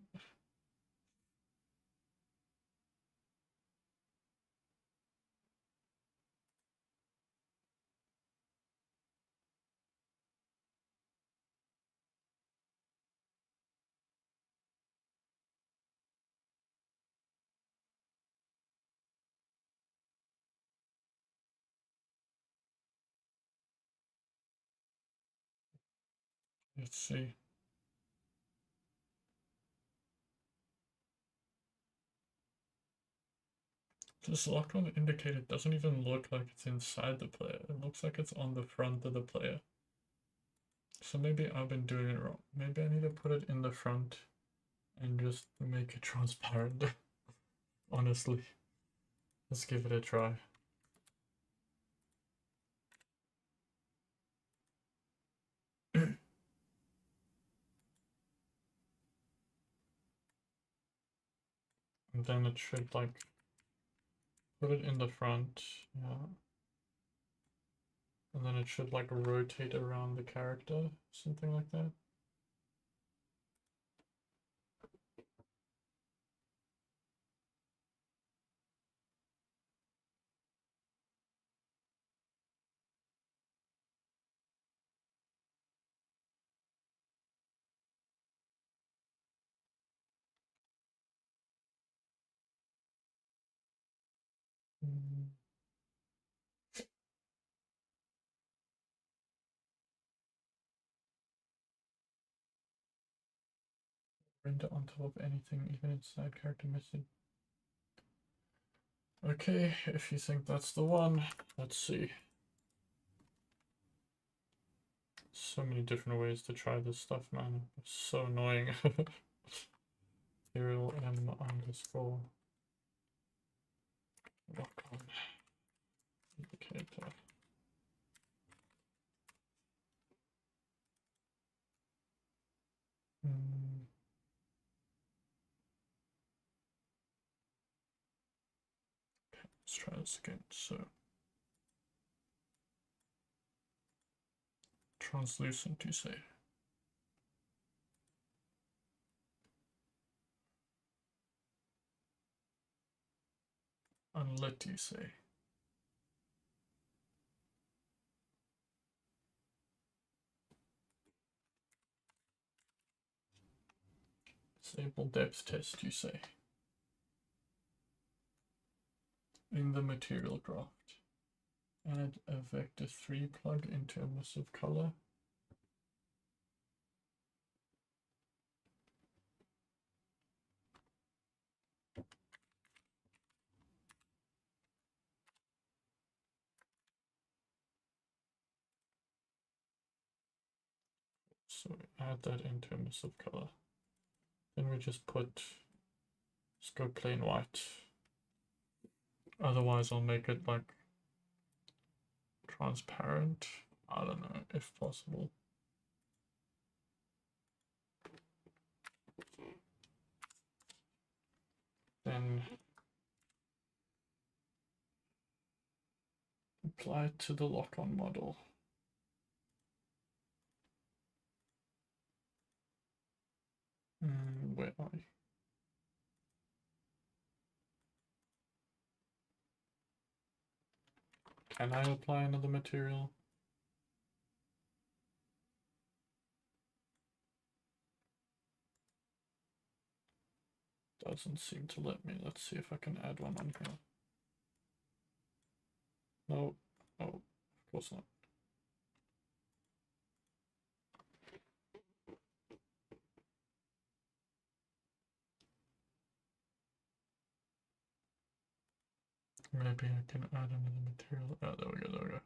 Let's see. This lock on indicator doesn't even look like it's inside the player. It looks like it's on the front of the player. So maybe I've been doing it wrong. Maybe I need to put it in the front and just make it transparent. Honestly. Let's give it a try. And then it should like put it in the front, yeah. And then it should like rotate around the character, something like that. Render on top of anything, even inside character message. Okay, if you think that's the one, let's see. So many different ways to try this stuff, man. It's so annoying. Serial M underscore lock on indicator. Okay, let's try this again. So translucent, you say? Unlit, you say? Disable depth test, you say? In the material graft, add a vector 3 plug into emissive color. So we add that into emissive color. Then we just go plain white. Otherwise I'll make it like transparent. I don't know, if possible. Then apply it to the lock-on model. Where are you? Can I apply another material? Doesn't seem to let me. Let's see if I can add one on here. No. Oh, of course not. Maybe I can add another material. Oh, there we go, there we go.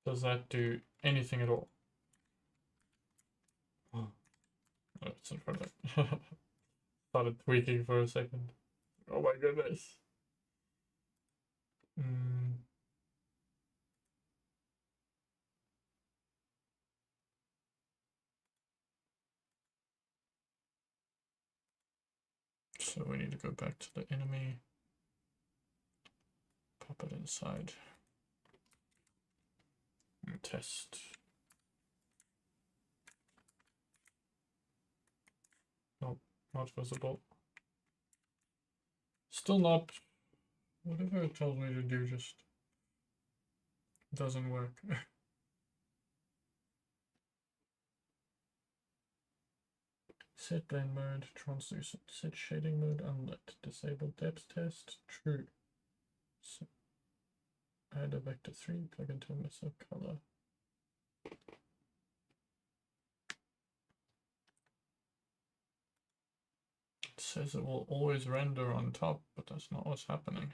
Does that do anything at all? Oh, it's in front of it. Started tweaking for a second. Oh my goodness. So we need to go back to the enemy, pop it inside, and test. Nope, not visible. Still not. Whatever it tells me to do just doesn't work. Set blend mode, translucent. Set shading mode, unlit. Disable depth test, true. So add a vector 3, plug into a mix of color. It says it will always render on top, but that's not what's happening.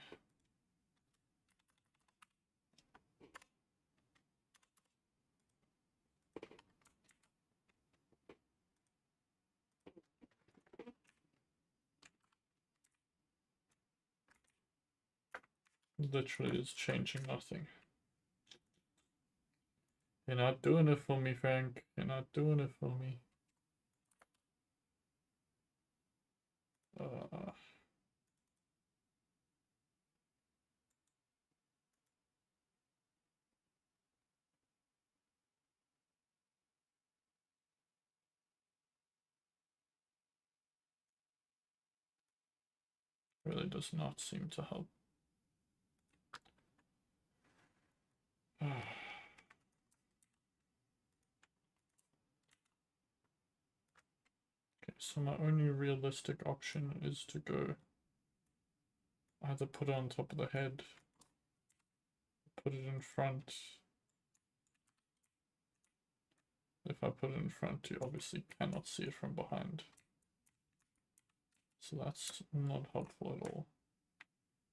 Literally is changing nothing. You're not doing it for me, Frank. You're not doing it for me. Really does not seem to help. Okay, so my only realistic option is to go either put it on top of the head, put it in front. If I put it in front, you obviously cannot see it from behind. So that's not helpful at all.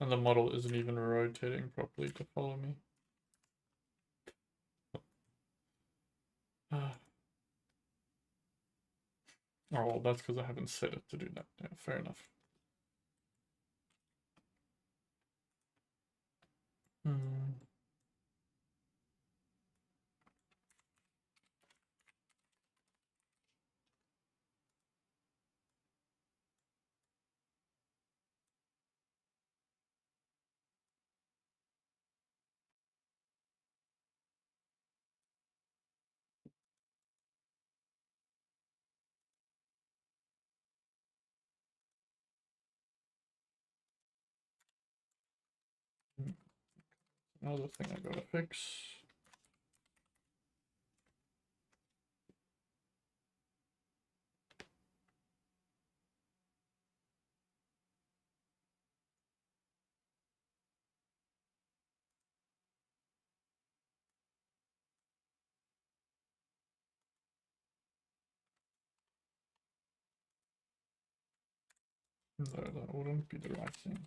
And the model isn't even rotating properly to follow me. Oh, well, that's because I haven't set it to do that. Yeah, fair enough. Another thing I gotta fix. No, that wouldn't be the right thing.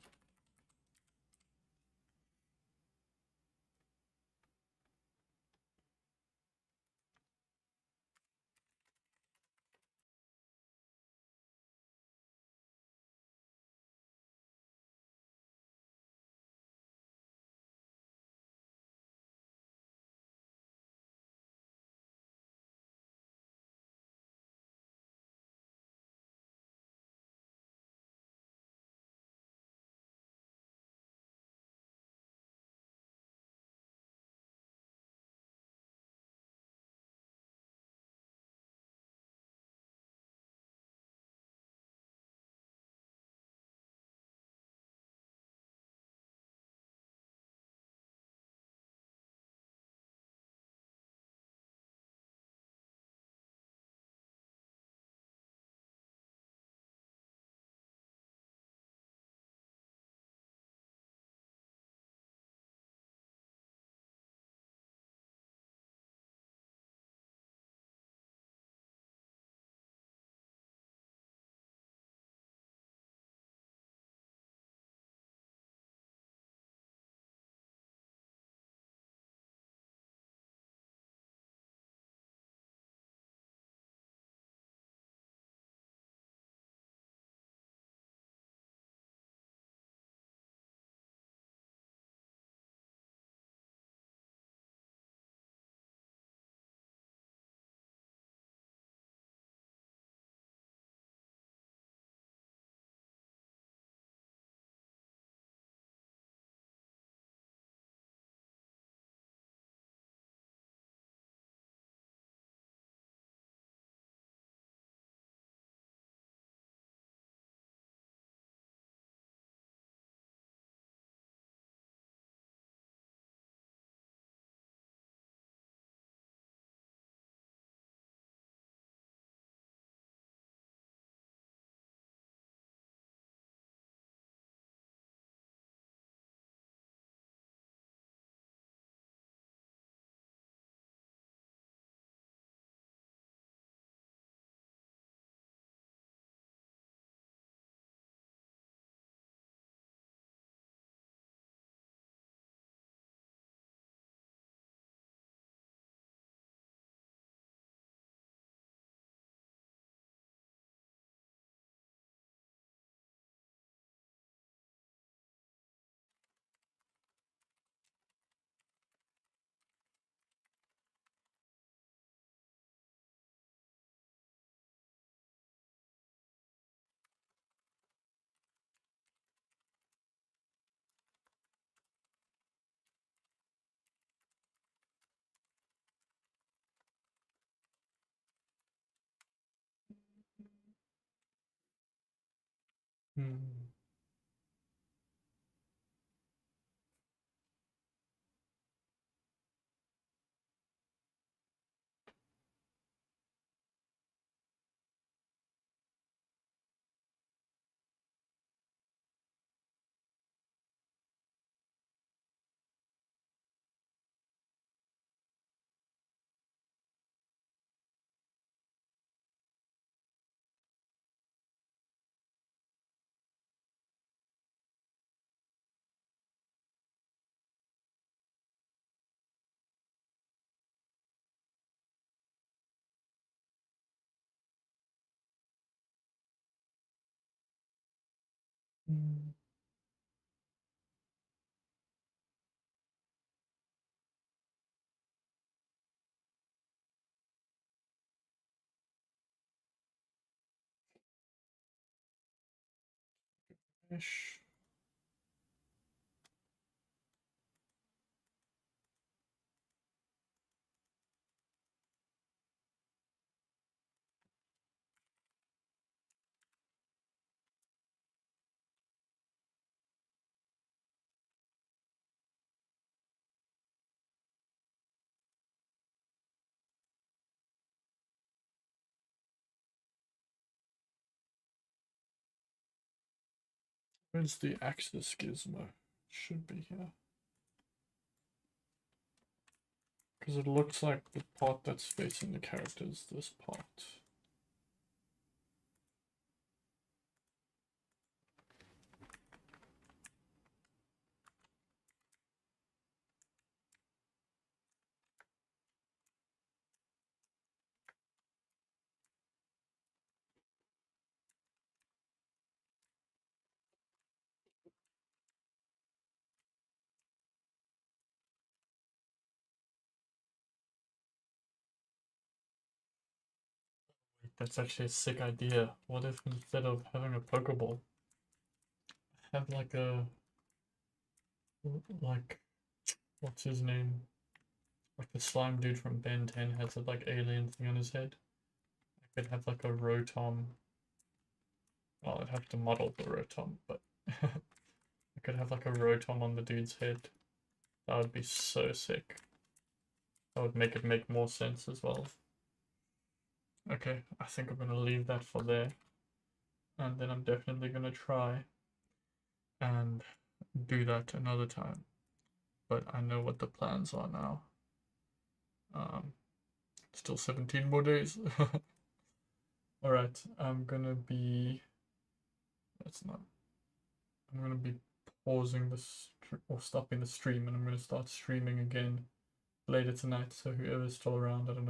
Hmm. Hmm. Ish. Where's the axis gizmo? Should be here. Because it looks like the part that's facing the character is this part. Wait, that's actually a sick idea. What if instead of having a Pokeball, have like what's his name? Like the slime dude from Ben 10 has a like alien thing on his head. I could have like a Rotom. Well, I'd have to model the Rotom, but I could have like a Rotom on the dude's head. That would be so sick. That would make it make more sense as well. Okay, I think I'm gonna leave that for there. And then I'm definitely gonna try and do that another time. But I know what the plans are now. Um, Still 17 more days. Alright, I'm gonna be. That's not. I'm gonna be pausing this or stopping the stream, and I'm gonna start streaming again later tonight. So whoever's still around, I don't know.